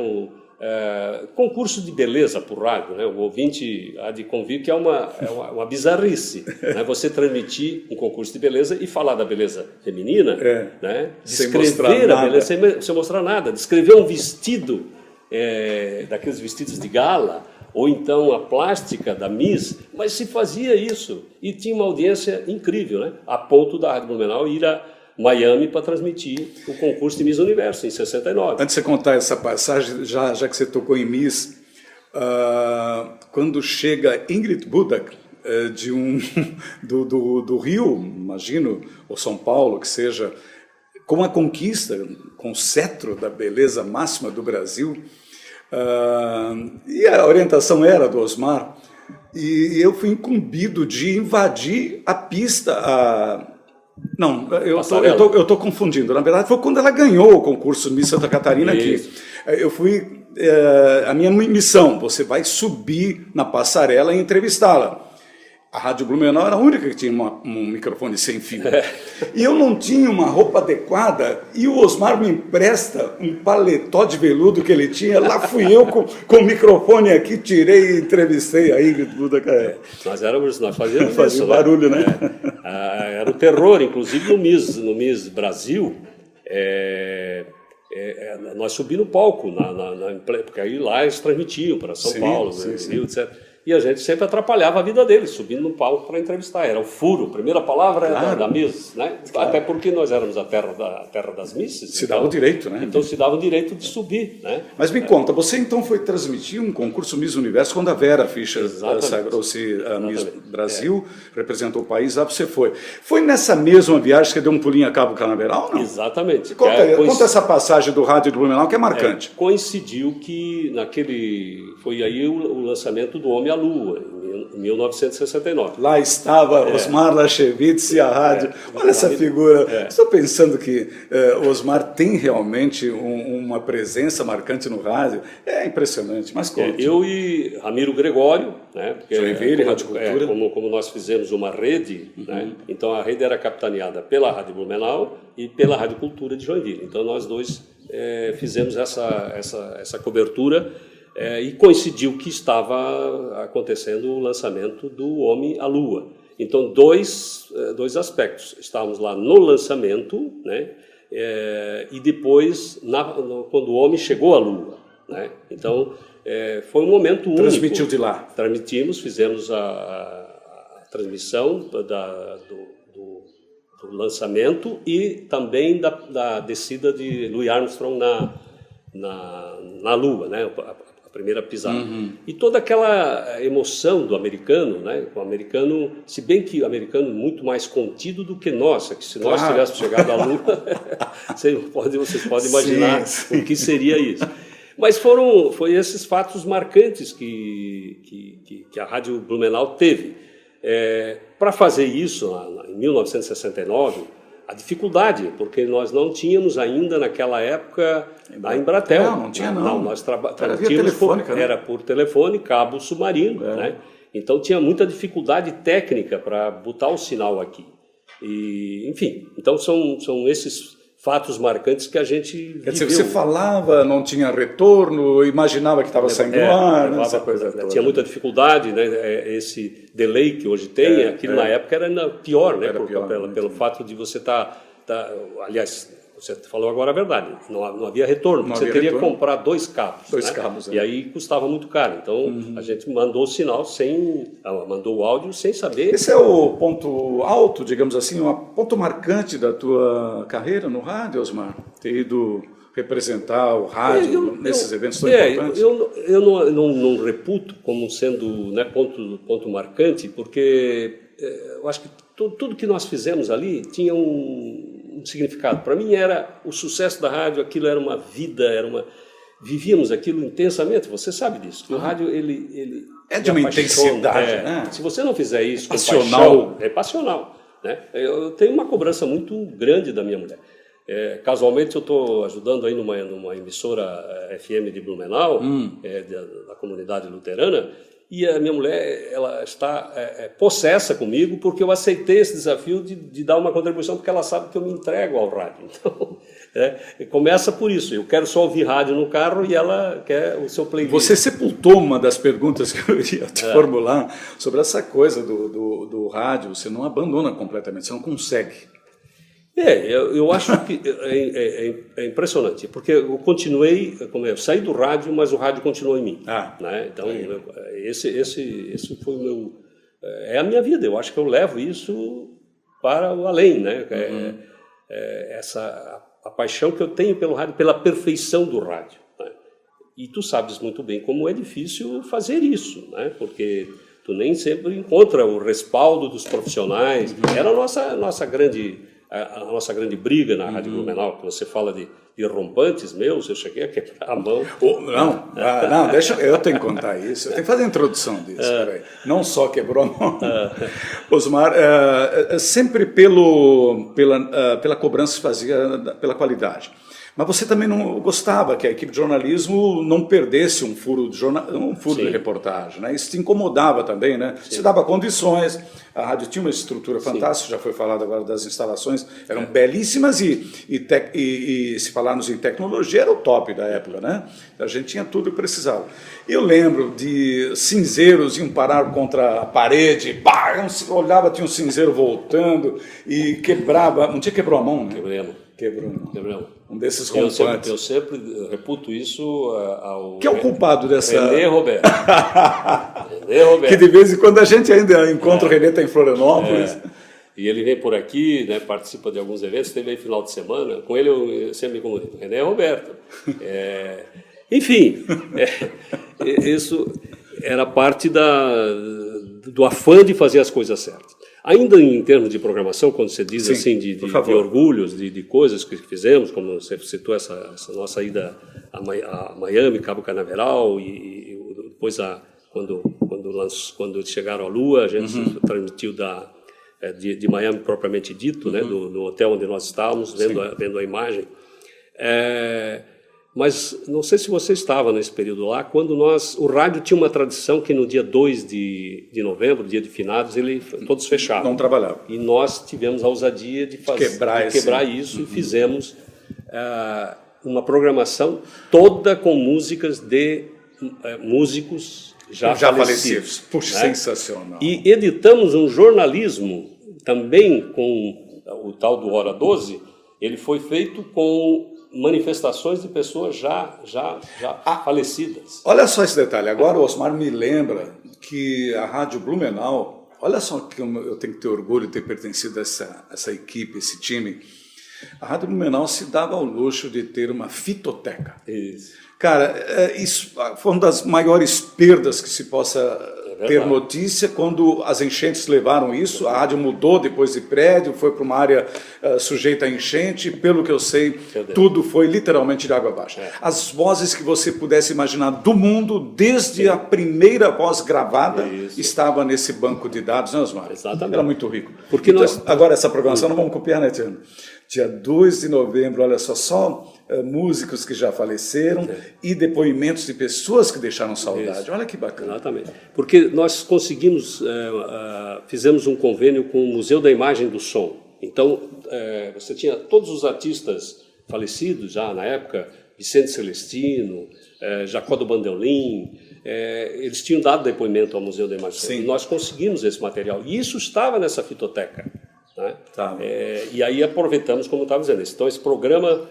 Concurso de beleza por rádio, né? O ouvinte há de convir que é uma bizarrice, né? Você transmitir um concurso de beleza e falar da beleza feminina, né? Descrever a beleza sem mostrar nada, descrever um vestido, daqueles vestidos de gala, ou então a plástica da Miss, mas se fazia isso e tinha uma audiência incrível, né? A ponto da Rádio Blumenau ir a Miami para transmitir o concurso de Miss Universo em 69. Antes de você contar essa passagem, já que você tocou em Miss, quando chega Ingrid Budak do Rio, imagino, ou São Paulo, que seja, com a conquista, com o cetro da beleza máxima do Brasil, e a orientação era do Osmar, e eu fui incumbido de invadir a pista, Não, eu tô confundindo. Na verdade, foi quando ela ganhou o concurso Miss Santa Catarina aqui. Eu fui... a minha missão, você vai subir na passarela e entrevistá-la. A Rádio Blumenau era a única que tinha um microfone sem fio. E eu não tinha uma roupa adequada, e o Osmar me empresta um paletó de veludo que ele tinha. Lá fui eu com o microfone aqui, tirei e entrevistei a Ingrid Buda. Nós fazíamos Fazia barulho, né? Era o terror, inclusive no Miss Brasil. Nós subimos no palco, porque aí lá eles transmitiam para São Paulo, Rio, etc. E a gente sempre atrapalhava a vida deles, subindo no palco para entrevistar. Era o furo, a primeira palavra era da Miss, né? Claro. Até porque nós éramos a terra das Misses. Se dava o direito, né? Então se dava o direito de subir, né? Mas me conta, você então foi transmitir um concurso Miss Universo quando a Vera Fischer sagrou-se a Miss Brasil, representou o país, lá você foi. Foi nessa mesma viagem que você deu um pulinho a Cabo Canaveral ou não? Exatamente. Conta essa passagem do rádio do Blumenau que é marcante. Coincidiu que foi aí o lançamento do Homem à Lua, em 1969. Lá estava Osmar Lachevitz e a rádio. Olha essa figura. Estou pensando que Osmar tem realmente uma presença marcante no rádio. É impressionante, mas conta. Eu e Ramiro Gregório, né? Joinville, Rádio Cultura. Como nós fizemos uma rede, né? Então a rede era capitaneada pela Rádio Blumenau e pela Rádio Cultura de Joinville. Então nós dois fizemos essa cobertura. E coincidiu que estava acontecendo o lançamento do Homem à Lua. Então, dois aspectos. Estávamos lá no lançamento, né? E depois, quando o homem chegou à Lua. Né? Então, foi um momento único. Transmitiu de lá? Transmitimos, fizemos a transmissão do lançamento e também da descida de Louis Armstrong na Lua, né? A primeira pisada. E toda aquela emoção do americano, né? O americano, se bem que o americano é muito mais contido do que nós, que se nós tivéssemos chegado à Lua, vocês podem imaginar o que seria isso. Mas foi esses fatos marcantes que a Rádio Blumenau teve. Para fazer isso, em 1969, a dificuldade, porque nós não tínhamos ainda naquela época a Embratel. Não tinha não. Não, nós era por telefone, cabo submarino, né? Então tinha muita dificuldade técnica para botar o sinal aqui. E, enfim, então são esses fatos marcantes que a gente viveu. Quer dizer, você falava, não tinha retorno, imaginava que estava saindo no ar, né? Essa coisa toda. Tinha muita dificuldade, né? Esse delay que hoje tem, aquilo na época era pior, né? Pelo fato de você aliás, você falou agora a verdade, não havia retorno, você teria que comprar dois cabos. Cabos. E aí custava muito caro. Então a gente mandou o sinal mandou o áudio sem saber. Esse é o ponto alto, digamos assim, um ponto marcante da tua carreira no rádio, Osmar? Ter ido representar o rádio nesses eventos tão importantes? Eu não reputo como sendo, né, ponto marcante, porque eu acho que tudo que nós fizemos ali tinha um significado. Para mim era o sucesso da rádio, aquilo era uma vida, vivíamos aquilo intensamente, você sabe disso. O rádio, ele é de uma intensidade, né? Se você não fizer isso com paixão, é passional. Né? Eu tenho uma cobrança muito grande da minha mulher. Casualmente eu estou ajudando aí numa emissora FM de Blumenau, da comunidade luterana, e a minha mulher ela está possessa comigo porque eu aceitei esse desafio de dar uma contribuição, porque ela sabe que eu me entrego ao rádio. Então, começa por isso. Eu quero só ouvir rádio no carro e ela quer o seu playlist. Você sepultou uma das perguntas que eu iria te formular sobre essa coisa do rádio. Você não abandona completamente, você não consegue. Eu acho que é impressionante, porque eu continuei, eu saí do rádio, mas o rádio continuou em mim. Né? Então, esse foi o meu... É a minha vida, eu acho que eu levo isso para o além, né? A paixão que eu tenho pelo rádio, pela perfeição do rádio. Né? E tu sabes muito bem como é difícil fazer isso, né? Porque tu nem sempre encontra o respaldo dos profissionais. Era a nossa grande a nossa grande briga na Rádio Blumenau, que você fala de rompantes meus, eu cheguei a quebrar a mão. Não, deixa eu tenho que contar isso. Eu tenho que fazer a introdução disso. Peraí. Não só quebrou a mão. Osmar, sempre pela cobrança que fazia pela qualidade. Mas você também não gostava que a equipe de jornalismo não perdesse um furo de reportagem, né? Isso te incomodava também, né? Sim. Você dava condições, a rádio tinha uma estrutura fantástica, já foi falado agora das instalações, eram belíssimas e se falarmos em tecnologia, era o top da época, né? A gente tinha tudo que precisava. Eu lembro de cinzeiros iam parar contra a parede, olhava, tinha um cinzeiro voltando e quebrava, um dia quebrou a mão, né? Quebrou. Um desses rompantes. Eu sempre reputo isso ao... Que é o culpado dessa... René Roberto. Que de vez em quando a gente ainda encontra o René, está em Florianópolis. E ele vem por aqui, né, participa de alguns eventos, teve aí final de semana. Com ele eu sempre me comunico. René Roberto. Enfim, isso era parte do afã de fazer as coisas certas. Ainda em termos de programação, quando você diz assim de orgulhos, de coisas que fizemos, como você citou essa nossa ida a Miami, Cabo Canaveral, e depois quando chegaram à Lua, a gente transmitiu de Miami propriamente dito, né, do hotel onde nós estávamos, vendo a imagem. Mas não sei se você estava nesse período lá, quando o rádio tinha uma tradição que no dia 2 de novembro, dia de finados, todos fechavam. Não trabalhavam. E nós tivemos a ousadia de quebrar isso e fizemos uma programação toda com músicas de músicos já falecidos. Puxa, né? Sensacional. E editamos um jornalismo também com o tal do Hora 12, ele foi feito com manifestações de pessoas já falecidas. Olha só esse detalhe. Agora o Osmar me lembra que a Rádio Blumenau, olha só que eu tenho que ter orgulho de ter pertencido a essa equipe, esse time. A Rádio Blumenau se dava ao luxo de ter uma fitoteca. Isso. Cara, isso foi uma das maiores perdas que se possa ter notícia. Quando as enchentes levaram isso, a rádio mudou depois de prédio, foi para uma área sujeita a enchente, pelo que eu sei, tudo foi literalmente de água abaixo. As vozes que você pudesse imaginar do mundo, desde a primeira voz gravada, estava nesse banco de dados, né, Osmar? Exatamente. Era muito rico. Porque então, agora essa programação não vamos copiar, né, Tiano? Dia 2 de novembro, olha só músicos que já faleceram e depoimentos de pessoas que deixaram saudade. Isso. Olha que bacana. Exatamente. Porque nós conseguimos, fizemos um convênio com o Museu da Imagem do Som. Então, você tinha todos os artistas falecidos já na época, Vicente Celestino, Jacó do Bandolim, eles tinham dado depoimento ao Museu da Imagem do Som. E nós conseguimos esse material. E isso estava nessa fitoteca. Né? E aí aproveitamos, como eu estava dizendo. Então, esse programa...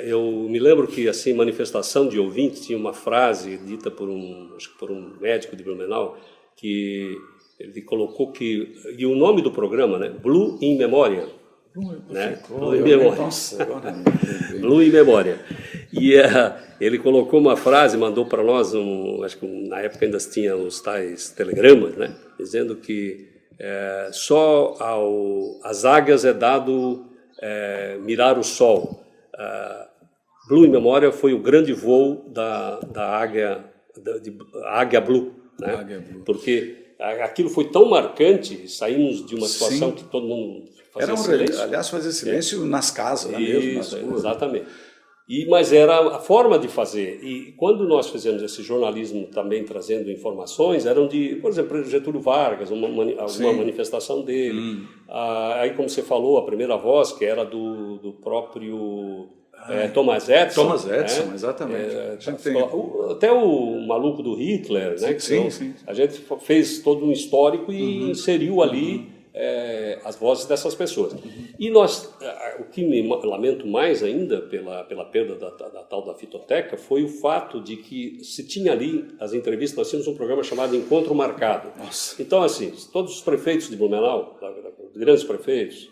eu me lembro que assim, manifestação de ouvintes tinha uma frase dita por um médico de Blumenau que ele colocou e o nome do programa, né, Blue in Memória, né? Blue in Memória. Nossa, Blue in Memória. E ele colocou uma frase, mandou para nós acho que na época ainda tinha os tais telegramas, né, dizendo que só às águias é dado mirar o sol. Blue in Memória foi o grande voo da Águia Blue, né? Águia Blue. Porque aquilo foi tão marcante, saímos de uma situação que todo mundo fazia silêncio. Aliás, fazia silêncio nas casas, né, mesmo, nas ruas. Exatamente. Mas era a forma de fazer. E quando nós fizemos esse jornalismo também trazendo informações, eram por exemplo, Getúlio Vargas, alguma manifestação dele. Aí, como você falou, a primeira voz, que era do próprio Thomas Edison. Thomas Edison, exatamente. Até o maluco do Hitler, né? Sim. A gente fez todo um histórico e inseriu ali as vozes dessas pessoas. E o que me lamento mais ainda pela perda da tal da fitoteca foi o fato de que se tinha ali as entrevistas, nós tínhamos um programa chamado Encontro Marcado. Nossa. Então, assim, todos os prefeitos de Blumenau, grandes prefeitos,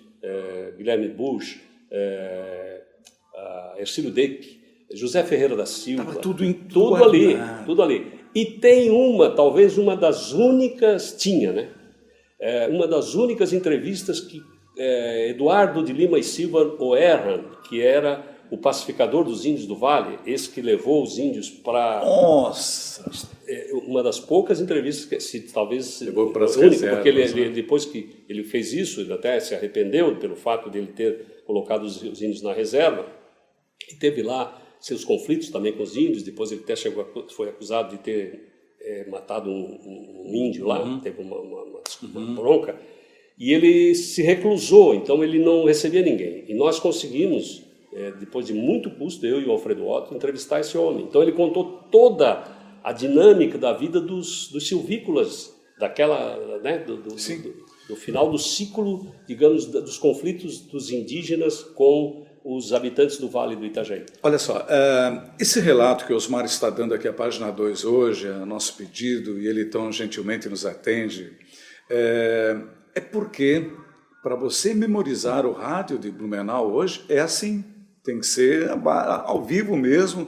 Guilherme Busch, Ercílio Deck, José Ferreira da Silva, tudo ali. E tem talvez uma das únicas, uma das únicas entrevistas que Eduardo de Lima e Silva O'Erran, que era o pacificador dos índios do Vale, esse que levou os índios para... Nossa! Uma das poucas entrevistas, talvez levou para as única, reservas, porque ele, depois que ele fez isso, ele até se arrependeu pelo fato de ele ter colocado os índios na reserva, e teve lá seus conflitos também com os índios. Depois ele até foi acusado de ter matado um índio lá, teve uma bronca, e ele se reclusou, então ele não recebia ninguém. E nós conseguimos, depois de muito custo, eu e o Alfredo Otto, entrevistar esse homem. Então ele contou toda a dinâmica da vida dos silvícolas, daquela, né, do final do ciclo, digamos, dos conflitos dos indígenas com os habitantes do Vale do Itajaí. Olha só, esse relato que o Osmar está dando aqui, a página 2 hoje, é nosso pedido, e ele tão gentilmente nos atende, é porque, para você memorizar o rádio de Blumenau hoje, é assim, tem que ser ao vivo mesmo.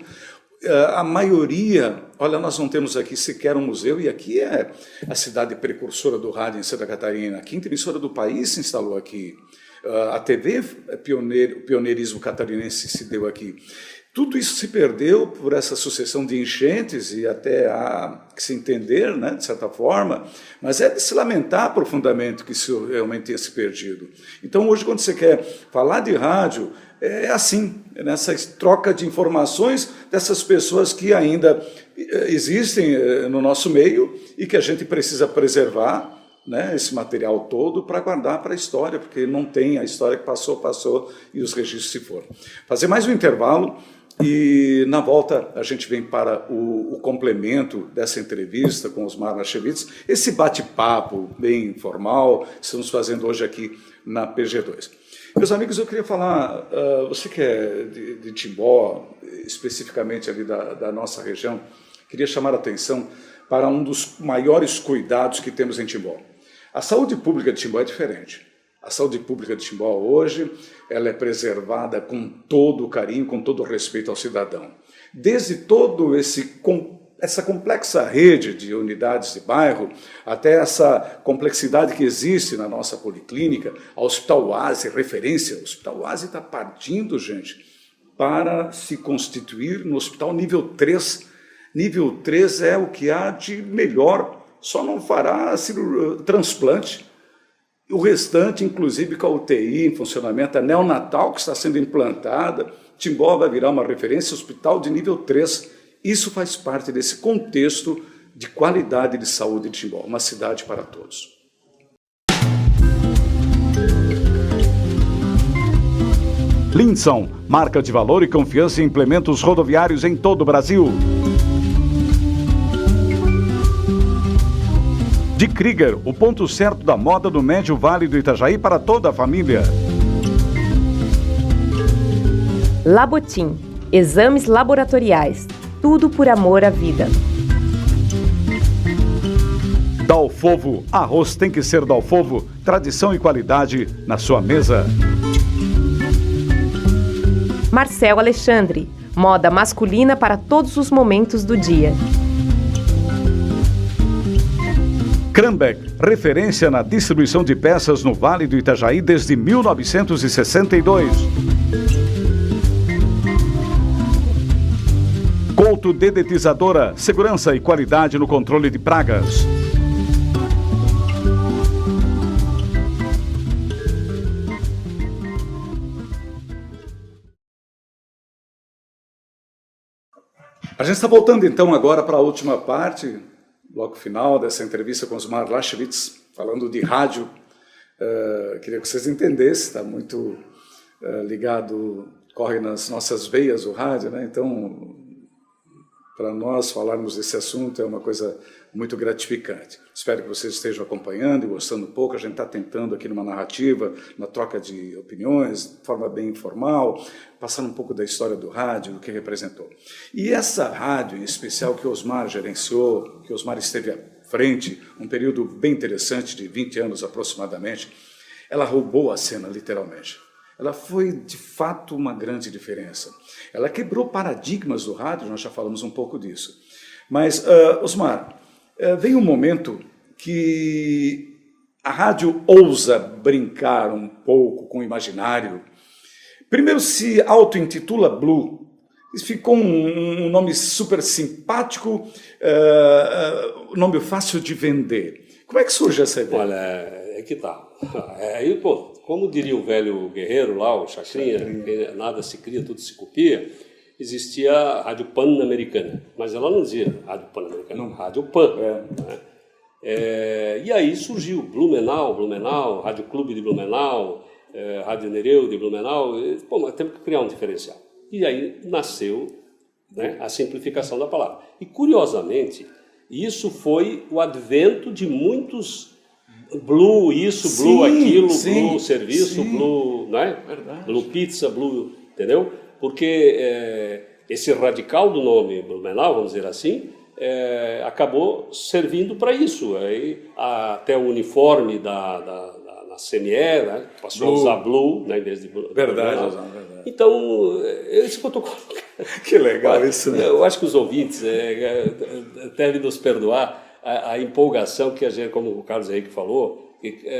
A maioria, olha, nós não temos aqui sequer um museu, e aqui é a cidade precursora do rádio em Santa Catarina, a quinta emissora do país se instalou aqui. A TV, o pioneirismo catarinense se deu aqui. Tudo isso se perdeu por essa sucessão de enchentes, e até há que se entender, né, de certa forma, mas é de se lamentar profundamente que isso realmente tenha se perdido. Então, hoje, quando você quer falar de rádio, é assim, nessa troca de informações dessas pessoas que ainda existem no nosso meio e que a gente precisa preservar, né, esse material todo para guardar para a história, porque não tem a história que passou e os registros se foram. Fazer mais um intervalo e na volta a gente vem para o complemento dessa entrevista com Osmar Lachevitz, esse bate-papo bem informal, estamos fazendo hoje aqui na PG2. Meus amigos, eu queria falar, você que é de Timbó, especificamente ali da nossa região, queria chamar a atenção para um dos maiores cuidados que temos em Timbó. A saúde pública de Timbó é diferente. A saúde pública de Timbó hoje, ela é preservada com todo o carinho, com todo o respeito ao cidadão. Desde todo essa complexa rede de unidades de bairro, até essa complexidade que existe na nossa policlínica, a Hospital Oase, referência, o Hospital Oase está partindo, gente, para se constituir no hospital nível 3. Nível 3 é o que há de melhor, só não fará transplante. O restante, inclusive com a UTI em funcionamento, a neonatal que está sendo implantada, Timbó vai virar uma referência, hospital de nível 3. Isso faz parte desse contexto de qualidade de saúde de Timbó, uma cidade para todos. Linson, marca de valor e confiança em implementos rodoviários em todo o Brasil. De Krieger, o ponto certo da moda do Médio Vale do Itajaí para toda a família. Labotim, exames laboratoriais, tudo por amor à vida. Dalfovo, arroz tem que ser Dalfovo, tradição e qualidade na sua mesa. Marcel Alexandre, moda masculina para todos os momentos do dia. Krambeck, referência na distribuição de peças no Vale do Itajaí desde 1962. Couto Dedetizadora, segurança e qualidade no controle de pragas. A gente está voltando então agora para a última parte, bloco final dessa entrevista com Osmar Lachevitz, falando de rádio. Queria que vocês entendessem, está muito ligado, corre nas nossas veias o rádio, né? Então, para nós falarmos desse assunto é uma coisa muito gratificante. Espero que vocês estejam acompanhando e gostando um pouco. A gente está tentando aqui numa narrativa, na troca de opiniões, de forma bem informal, passando um pouco da história do rádio, do que representou. E essa rádio, em especial, que o Osmar gerenciou, que o Osmar esteve à frente, um período bem interessante, de 20 anos aproximadamente, ela roubou a cena, literalmente. Ela foi, de fato, uma grande diferença. Ela quebrou paradigmas do rádio, nós já falamos um pouco disso. Mas, Osmar, vem um momento que a rádio ousa brincar um pouco com o imaginário. Primeiro se auto-intitula Blue. Ficou um nome super simpático, um nome fácil de vender. Como é que surge essa ideia? Olha, é que tá. Aí, pô, como diria o velho guerreiro lá, o Chacrinha, nada se cria, tudo se copia, existia a Rádio Pan-Americana, mas ela não dizia Rádio Pan-Americana, Rádio Pan. Né? E aí surgiu Blumenau, Rádio Clube de Blumenau, Rádio Nereu de Blumenau, pô, mas temos que criar um diferencial. E aí nasceu, né, a simplificação da palavra. E curiosamente, isso foi o advento de muitos Blue isso, Blue aquilo, Blue serviço, Blue, né? Blue pizza, Blue, entendeu? Porque esse radical do nome Blumenau, vamos dizer assim, acabou servindo para isso. Aí, até o uniforme da CME, né? Passou a usar Blue, né, em vez de Blue. Verdade. Então, esse protocolo. Que legal isso, né? Eu acho que os ouvintes devem nos perdoar a empolgação que a gente, como o Carlos Henrique falou,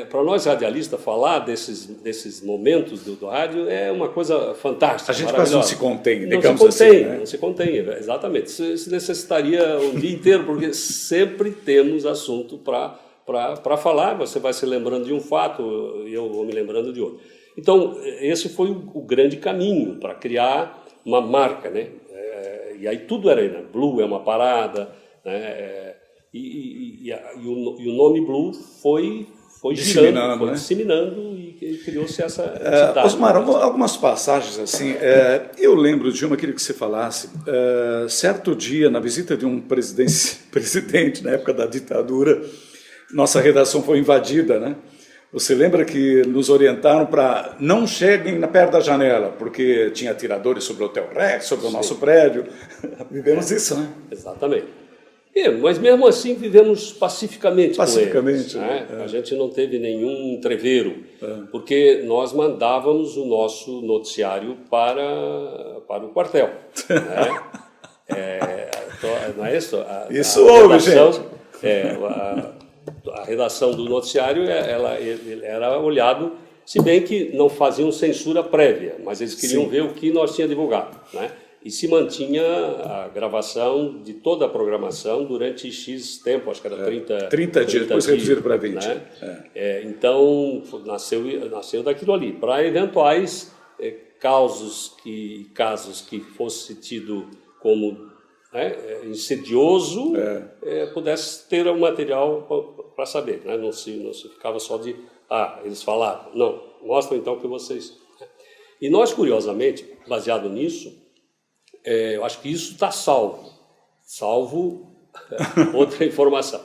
para nós radialistas falar desses momentos do rádio é uma coisa fantástica. A gente quase não se contém, digamos não se contém, exatamente. Isso necessitaria um dia inteiro, porque sempre temos assunto para falar. Você vai se lembrando de um fato e eu vou me lembrando de outro. Então, esse foi o grande caminho para criar uma marca, né? E aí tudo era, né? Blue é uma parada, né? E o nome Blue foi girando, foi disseminando e criou-se essa cidade. Osmar, algumas passagens assim, eu lembro de uma, queria que você falasse, certo dia, na visita de um presidente, na época da ditadura, nossa redação foi invadida, né? Você lembra que nos orientaram para não cheguem perto da janela, porque tinha atiradores sobre o Hotel Rex, sobre o nosso prédio. Vivemos isso, né? Exatamente. Mas mesmo assim vivemos pacificamente com eles, né? A gente não teve nenhum entreveiro, porque nós mandávamos o nosso noticiário para o quartel. Né? Não é isso? Isso houve, gente. A redação do noticiário ele era olhado, se bem que não faziam censura prévia, mas eles queriam ver o que nós tínhamos divulgado, né? E se mantinha a gravação de toda a programação durante X tempo, acho que era 30 dias, depois reduziram para 20. Né? Então, nasceu daquilo ali. Para eventuais casos que fosse tido como insidioso, pudesse ter um material para saber. Né? Não se ficava só de, eles falaram. Não, mostra então que vocês... E nós, curiosamente, baseado nisso, eu acho que isso está salvo outra informação.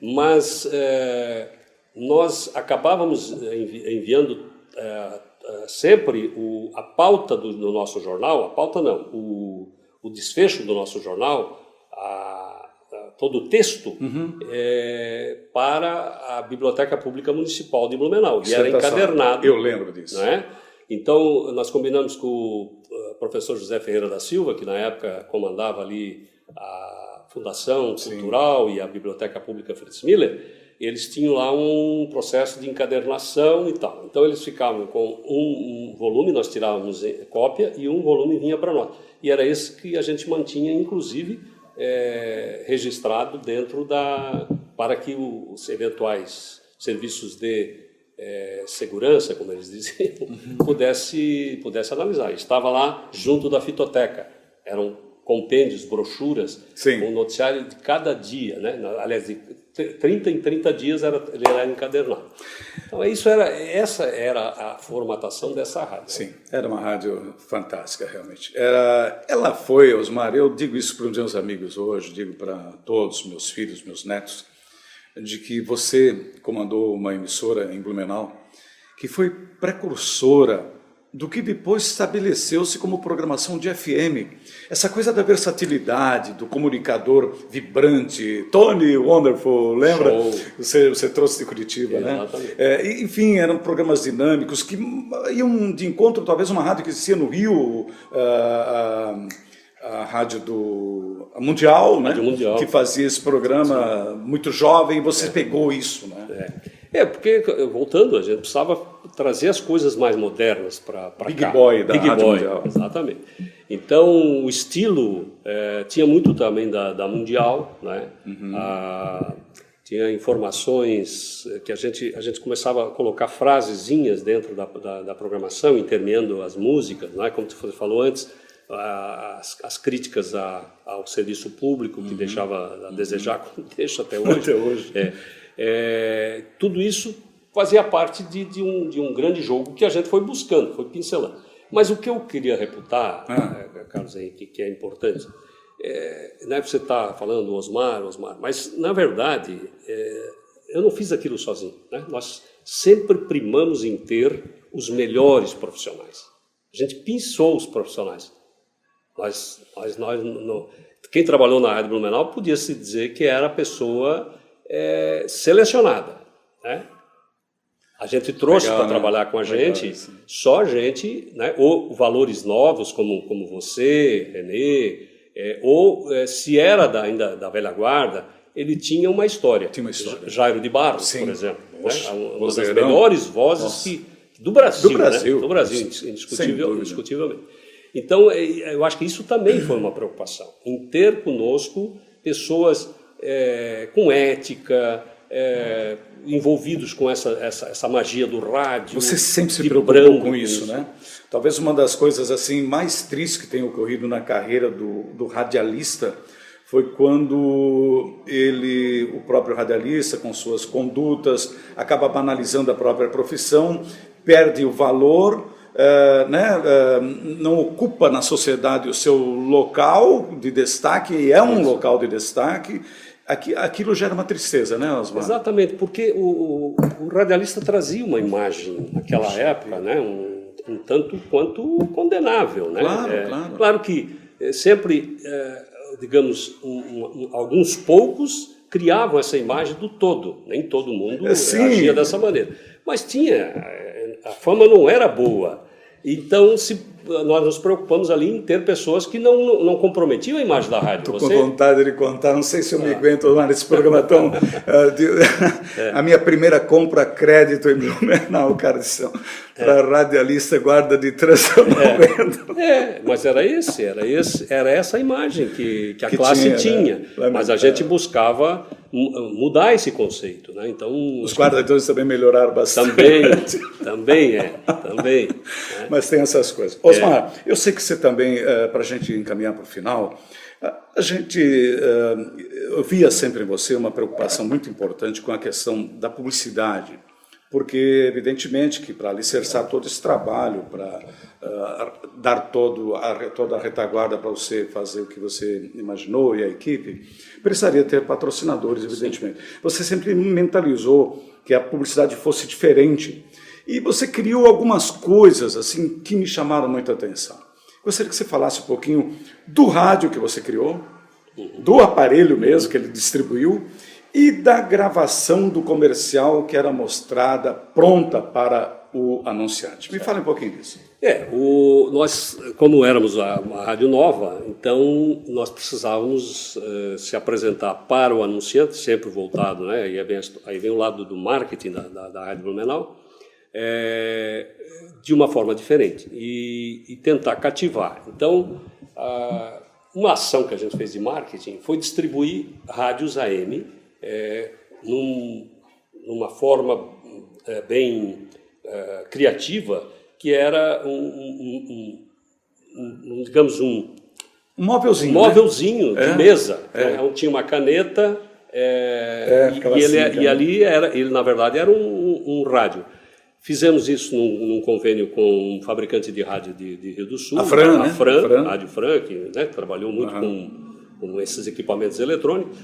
Mas nós acabávamos enviando sempre a pauta do nosso jornal, a pauta não, o desfecho do nosso jornal, todo o texto, para a Biblioteca Pública Municipal de Blumenau. E era encadernado. Eu lembro disso. Né? Então, nós combinamos com o professor José Ferreira da Silva, que na época comandava ali a Fundação Cultural e a Biblioteca Pública Fritz Miller. Eles tinham lá um processo de encadernação e tal. Então, eles ficavam com um volume, nós tirávamos cópia e um volume vinha para nós. E era esse que a gente mantinha, inclusive, registrado dentro para que os eventuais serviços de segurança, como eles diziam, pudesse analisar. Estava lá junto da fitoteca. Eram compêndios, brochuras, com o noticiário de cada dia, né? Aliás, de 30 em 30 dias ele era encadernado. Então, essa era a formatação dessa rádio. Sim, era uma rádio fantástica, realmente. Ela foi, Osmar, eu digo isso para os meus amigos hoje, digo para todos, meus filhos, meus netos, de que você comandou uma emissora em Blumenau que foi precursora do que depois estabeleceu-se como programação de FM. Essa coisa da versatilidade, do comunicador vibrante, Tony Wonderful, lembra? Você trouxe de Curitiba, exatamente, né? Enfim, eram programas dinâmicos que iam de encontro, talvez, uma rádio que existia no Rio, a rádio Mundial, né? Mundial, que fazia esse programa muito jovem, e você pegou isso, né? Porque, voltando, a gente precisava trazer as coisas mais modernas para cá. Big Boy da Rádio Mundial. Exatamente. Então, o estilo tinha muito também da Mundial, né? Tinha informações que a gente começava a colocar frasezinhas dentro da programação, intermeando as músicas, né? Como você falou antes, as críticas ao serviço público, que deixava a desejar, como deixa até hoje. Até hoje. Tudo isso fazia parte de um grande jogo que a gente foi buscando, foi pincelando. Mas o que eu queria reputar, Carlos Henrique, que é importante, né, você está falando Osmar, mas na verdade eu não fiz aquilo sozinho, né? Nós sempre primamos em ter os melhores profissionais. A gente pensou os profissionais. Quem trabalhou na Rádio Blumenau podia se dizer que era a pessoa selecionada, né? A gente trouxe para trabalhar com a gente, só gente, né? Ou valores novos como você, Renê, ou se era ainda da velha guarda, ele tinha uma história. Jairo de Barros, sim, por exemplo, né? Uma das melhores vozes do Brasil, né? Do Brasil, indiscutivelmente. Então, eu acho que isso também foi uma preocupação, em ter conosco pessoas com ética, envolvidos com essa magia do rádio. Você sempre se preocupou com isso, né? Talvez uma das coisas assim mais tristes que tem ocorrido na carreira do radialista foi quando o próprio radialista, com suas condutas, acaba banalizando a própria profissão, perde o valor, não ocupa na sociedade o seu local de destaque, e é um local de destaque. Aquilo gera uma tristeza, né, Osmar? Exatamente, porque o radialista trazia uma imagem naquela época, né, um tanto quanto condenável, né? Claro que sempre, digamos, alguns poucos criavam essa imagem do todo, nem todo mundo agia dessa maneira. Mas a fama não era boa, então nós nos preocupamos ali em ter pessoas que não comprometiam a imagem da rádio. Estou com vontade de contar, não sei se eu me aguento lá nesse programa tão... A minha primeira compra crédito em Blumenau, cara, para radialista guarda de trânsito. Mas era essa a imagem que a classe tinha. Né? Mas a gente buscava mudar esse conceito, né? Então os guarda-trânsito também melhoraram bastante. Também. Mas tem essas coisas. Osmar, eu sei que você também, para a gente encaminhar para o final, eu via sempre em você uma preocupação muito importante com a questão da publicidade, porque evidentemente que para alicerçar todo esse trabalho, para dar toda a retaguarda para você fazer o que você imaginou e a equipe, precisaria ter patrocinadores, evidentemente. Sim. Você sempre mentalizou que a publicidade fosse diferente e você criou algumas coisas assim que me chamaram muita atenção. Gostaria que você falasse um pouquinho do rádio que você criou, do aparelho mesmo que ele distribuiu e da gravação do comercial que era mostrada pronta para o anunciante. Me fale um pouquinho disso. Nós, como éramos uma rádio nova, então nós precisávamos se apresentar para o anunciante, sempre voltado, né? Aí vem o lado do marketing da Rádio Blumenau, de uma forma diferente e tentar cativar. Então, uma ação que a gente fez de marketing foi distribuir rádios AM numa forma bem criativa, que era digamos um móvelzinho de mesa. Tinha uma caneta e ali ele na verdade era um rádio. Fizemos isso num convênio com um fabricante de rádio de Rio do Sul, a Fran, Rádio Fran, que trabalhou muito com esses equipamentos eletrônicos,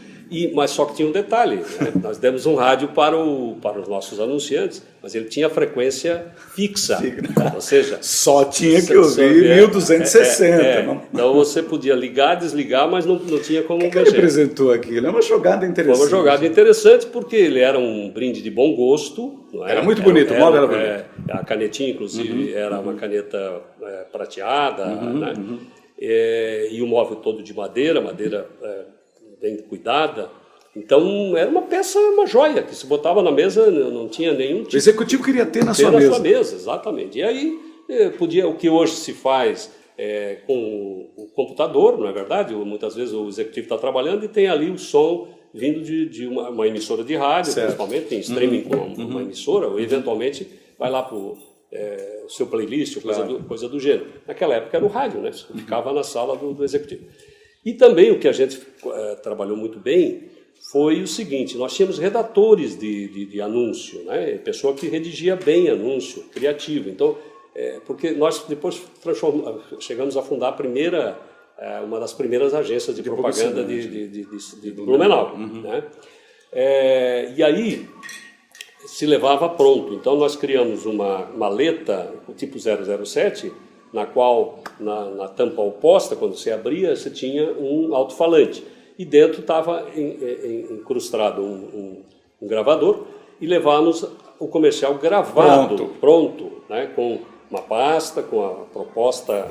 mas só que tinha um detalhe, né? Nós demos um rádio para os nossos anunciantes, mas ele tinha frequência fixa, ou seja... Só tinha que ouvir 1260. Então você podia ligar, desligar, mas não tinha como mexer. O que representou aquilo? É uma jogada interessante. Foi uma jogada interessante porque ele era um brinde de bom gosto. Não é? Era muito bonito, o móvel era bonito. A canetinha, inclusive, era uma caneta prateada, né? E o móvel todo de madeira bem cuidada, Então era uma peça, uma joia, que se botava na mesa, não tinha nenhum tipo. O executivo queria ter na sua Ter na mesa. sua mesa, exatamente. E aí podia, o que hoje se faz com o computador, não é verdade? Muitas vezes o executivo está trabalhando e tem ali o som vindo de uma emissora de rádio, principalmente, tem streaming com uma emissora, ou eventualmente vai lá para o seu playlist, coisa do gênero. Naquela época era o rádio, né? Ficava na sala do executivo. E também o que a gente trabalhou muito bem foi o seguinte: nós tínhamos redatores de anúncio, né? Pessoa que redigia bem anúncio, criativo. Então, porque nós depois chegamos a fundar uma das primeiras agências de propaganda de Blumenau. Né? E aí se levava pronto. Então nós criamos uma maleta tipo 007, na qual na tampa oposta, quando você abria, você tinha um alto-falante. E dentro estava incrustado um gravador, e levávamos o comercial gravado, pronto, né, com uma pasta, com a proposta,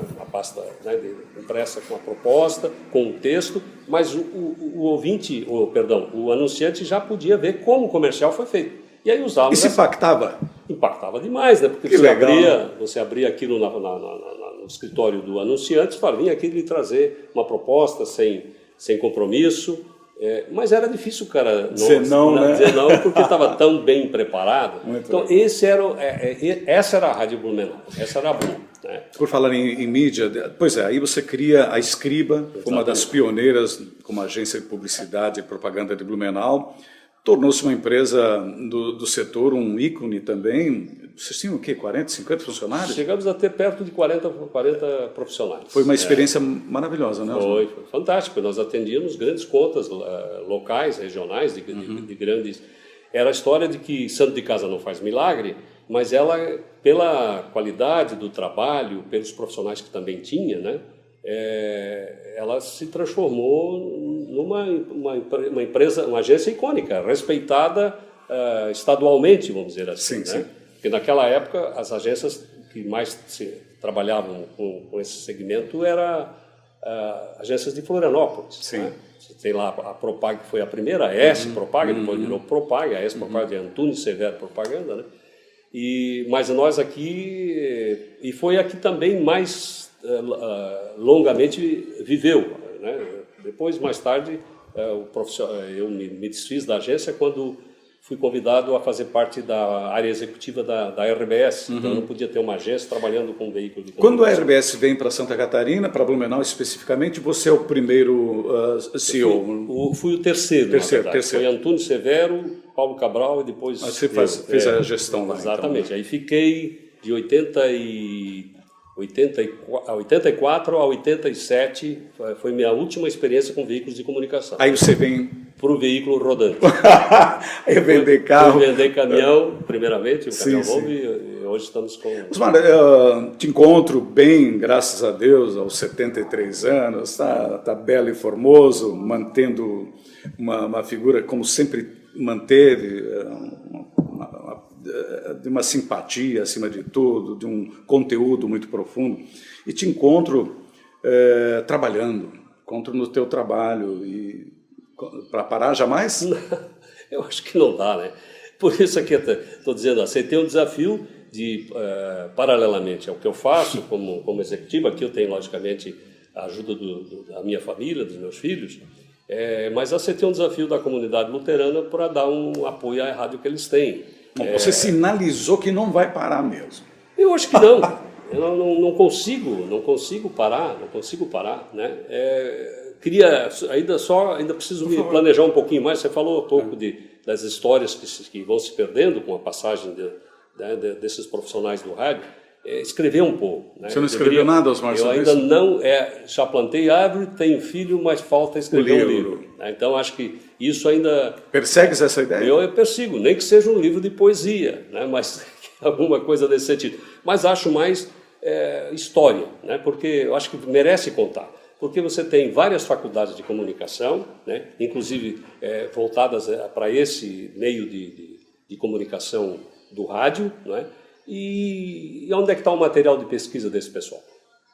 né, impressa com a proposta, com o texto, mas o anunciante já podia ver como o comercial foi feito. E aí usávamos. Isso impactava? Impactava demais, né? Porque você abria aquilo no escritório do anunciante, vinha aqui lhe trazer uma proposta sem compromisso. Mas era difícil o cara dizer não, porque estava tão bem preparado. Então, essa era a Rádio Blumenau, essa era a Blum. Né? Por falar em mídia, pois aí você cria a Escriba, uma das pioneiras como agência de publicidade e propaganda de Blumenau. Tornou-se uma empresa do setor, um ícone também. Vocês tinham o quê? 40, 50 funcionários? Chegamos a ter perto de 40 profissionais. Foi uma experiência maravilhosa, né? Foi fantástico. Nós atendíamos grandes contas locais, regionais, de grandes... Era a história de que santo de casa não faz milagre, mas ela, pela qualidade do trabalho, pelos profissionais que também tinha, né? Ela se transformou numa empresa, uma agência icônica, respeitada estadualmente, vamos dizer assim. Sim, né? Porque naquela época as agências que mais trabalhavam com esse segmento eram agências de Florianópolis. Sim. Né? Você tem lá a Propag, que foi a primeira, a S Propag, depois virou Propag, a S Propag de Antunes Severo Propaganda, né? Mas nós aqui, e foi aqui também mais longamente viveu, né? Depois, mais tarde, eu me desfiz da agência quando fui convidado a fazer parte da área executiva da RBS. Então, eu não podia ter uma agência trabalhando com um veículo de comunicação. Quando a RBS vem para Santa Catarina, para Blumenau especificamente, você é o primeiro CEO? Fui o terceiro. Foi Antunes Severo, Paulo Cabral e depois... Você fez a gestão lá, exatamente. Então. Aí fiquei de 84 a 87, foi minha última experiência com veículos de comunicação. Aí você vem... Para o veículo rodante. Aí vender carro. Fui vender caminhão, primeiramente, o caminhão Volvo, e hoje estamos com... Osmar, te encontro bem, graças a Deus, aos 73 anos, tá belo e formoso, mantendo uma figura como sempre manteve, de uma simpatia acima de tudo, de um conteúdo muito profundo, e te encontro trabalhando, encontro no teu trabalho, e para parar jamais? Eu acho que não dá, né? Por isso aqui estou dizendo, aceitei um desafio de, paralelamente ao que eu faço como executivo, aqui eu tenho logicamente a ajuda da minha família, dos meus filhos, mas aceitei um desafio da comunidade luterana para dar um apoio à rádio que eles têm. Bom, você sinalizou que não vai parar mesmo. Eu acho que não. Eu não consigo parar, né? Ainda preciso me planejar um pouquinho mais. Você falou um pouco das histórias que vão se perdendo com a passagem desses profissionais do rádio. Escrever um pouco. Né? Você não escreveu nada, Osmar? Eu ainda não. Já plantei árvore, tenho filho, mas falta escrever um livro. Né? Então acho que isso ainda. Persegues essa ideia? Eu persigo, nem que seja um livro de poesia, né? Mas alguma coisa desse sentido. Mas acho mais história, né? Porque eu acho que merece contar. Porque você tem várias faculdades de comunicação, né? Inclusive voltadas para esse meio de comunicação do rádio, né? E onde é que está o material de pesquisa desse pessoal?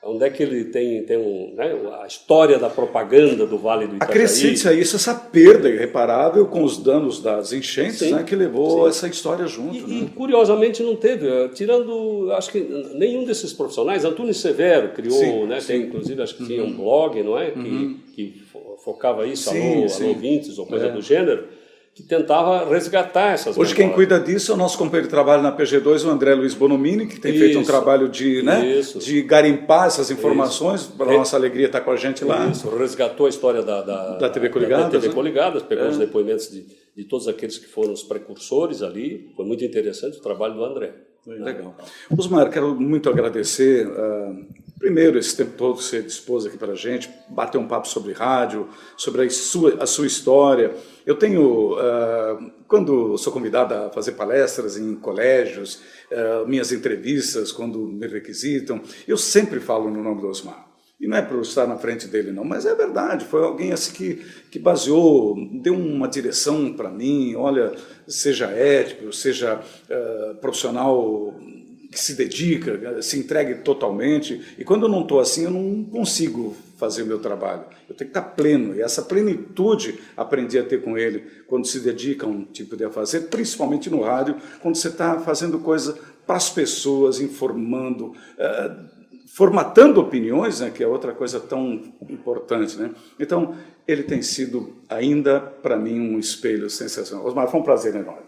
Onde é que ele tem né, a história da propaganda do Vale do Itajaí? Acrescente a isso essa perda irreparável com os danos das enchentes, né, que levou essa história junto. E curiosamente não teve, tirando, acho que nenhum desses profissionais. Antônio Severo criou, né, tem, inclusive acho que tinha um blog, não é, que focava isso, alô Vintes ou coisa do gênero, que tentava resgatar essas Hoje memórias. Quem cuida disso é o nosso companheiro de trabalho na PG2, o André Luiz Bonomini, que tem feito um trabalho de garimpar essas informações, para a nossa alegria estar com a gente lá. Isso, resgatou a história da TV Coligadas. Da TV Coligadas, pegou os depoimentos de todos aqueles que foram os precursores ali. Foi muito interessante o trabalho do André. Legal. Osmar, quero muito agradecer, primeiro, esse tempo todo que você dispôs aqui para a gente, bater um papo sobre rádio, sobre a sua história. Eu tenho, quando sou convidado a fazer palestras em colégios, minhas entrevistas, quando me requisitam, eu sempre falo no nome do Osmar. E não é por estar na frente dele, não, mas é verdade. Foi alguém assim que baseou, deu uma direção para mim. Olha, seja ético, seja profissional que se dedica, se entregue totalmente. E quando eu não estou assim, eu não consigo fazer o meu trabalho. Eu tenho que estar pleno. E essa plenitude aprendi a ter com ele quando se dedica a um tipo de fazer, principalmente no rádio, quando você está fazendo coisa para as pessoas, informando, formatando opiniões, né, que é outra coisa tão importante, né? Então, ele tem sido ainda, para mim, um espelho sensacional. Osmar, foi um prazer enorme.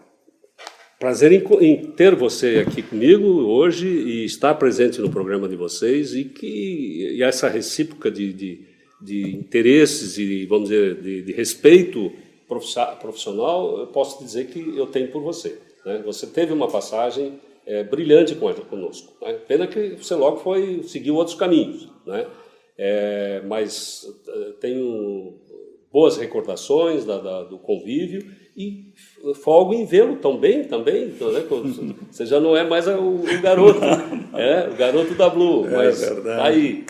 Prazer em ter você aqui comigo hoje e estar presente no programa de vocês e essa recíproca de interesses e, vamos dizer, de respeito profissional, eu posso dizer que eu tenho por você, né? Você teve uma passagem brilhante conosco, né? Pena que você logo seguiu outros caminhos, né? Mas tenho boas recordações do convívio e folgo em vê-lo também, né? Você já não é mais o garoto, o garoto da Blue, mas tá aí,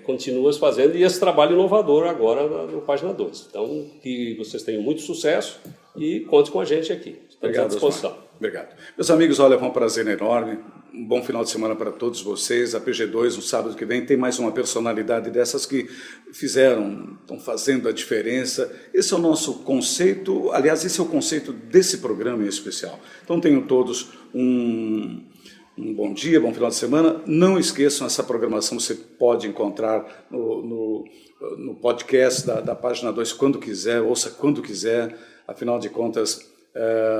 continuas fazendo, e esse trabalho inovador agora no Página 2. Então, que vocês tenham muito sucesso e conte com a gente aqui. Estamos à disposição. Osmar. Obrigado. Meus amigos, olha, foi um prazer enorme. Um bom final de semana para todos vocês. A PG2, no sábado que vem, tem mais uma personalidade dessas que estão fazendo a diferença. Esse é o nosso conceito, aliás, esse é o conceito desse programa em especial. Então, tenham todos um bom dia, bom final de semana. Não esqueçam, essa programação você pode encontrar no podcast da Página 2 quando quiser, ouça quando quiser. Afinal de contas,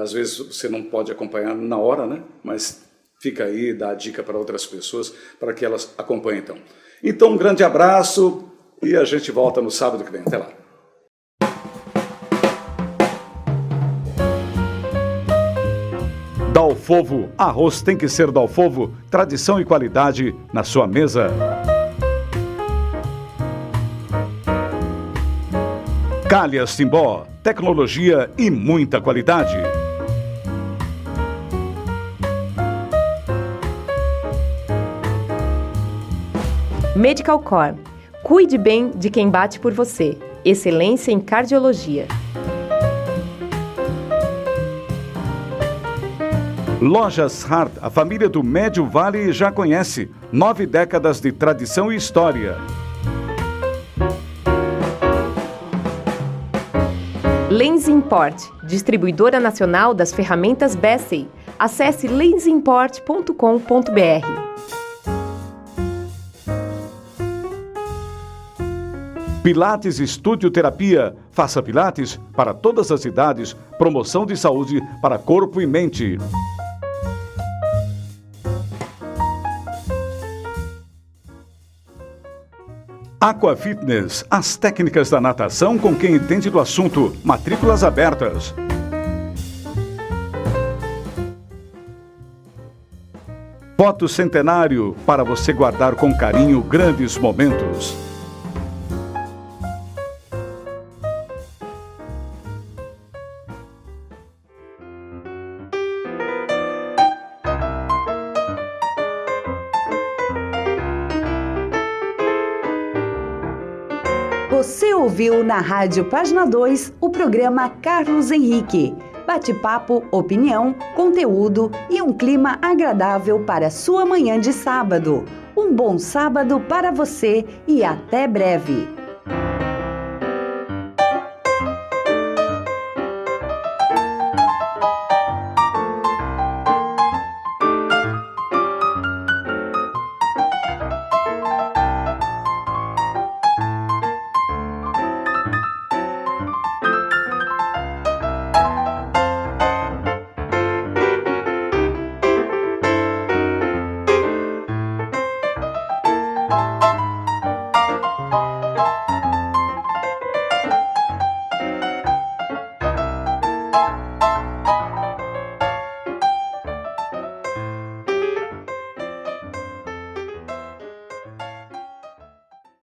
às vezes você não pode acompanhar na hora, né? Mas fica aí, dá a dica para outras pessoas, para que elas acompanhem então. Então, um grande abraço e a gente volta no sábado que vem. Até lá. Dalfovo, arroz tem que ser Dalfovo, tradição e qualidade na sua mesa. Calhas Timbó, tecnologia e muita qualidade. Medical Core. Cuide bem de quem bate por você. Excelência em cardiologia. Lojas Hart, a família do Médio Vale já conhece. 9 décadas de tradição e história. Lens Import, distribuidora nacional das ferramentas Bessey. Acesse lensimport.com.br. Pilates Estúdio Terapia. Faça Pilates para todas as idades. Promoção de saúde para corpo e mente. Aqua Fitness, as técnicas da natação com quem entende do assunto. Matrículas abertas. Foto Centenário, para você guardar com carinho grandes momentos. Você ouviu na Rádio Página 2 o programa Carlos Henrique. Bate-papo, opinião, conteúdo e um clima agradável para sua manhã de sábado. Um bom sábado para você e até breve.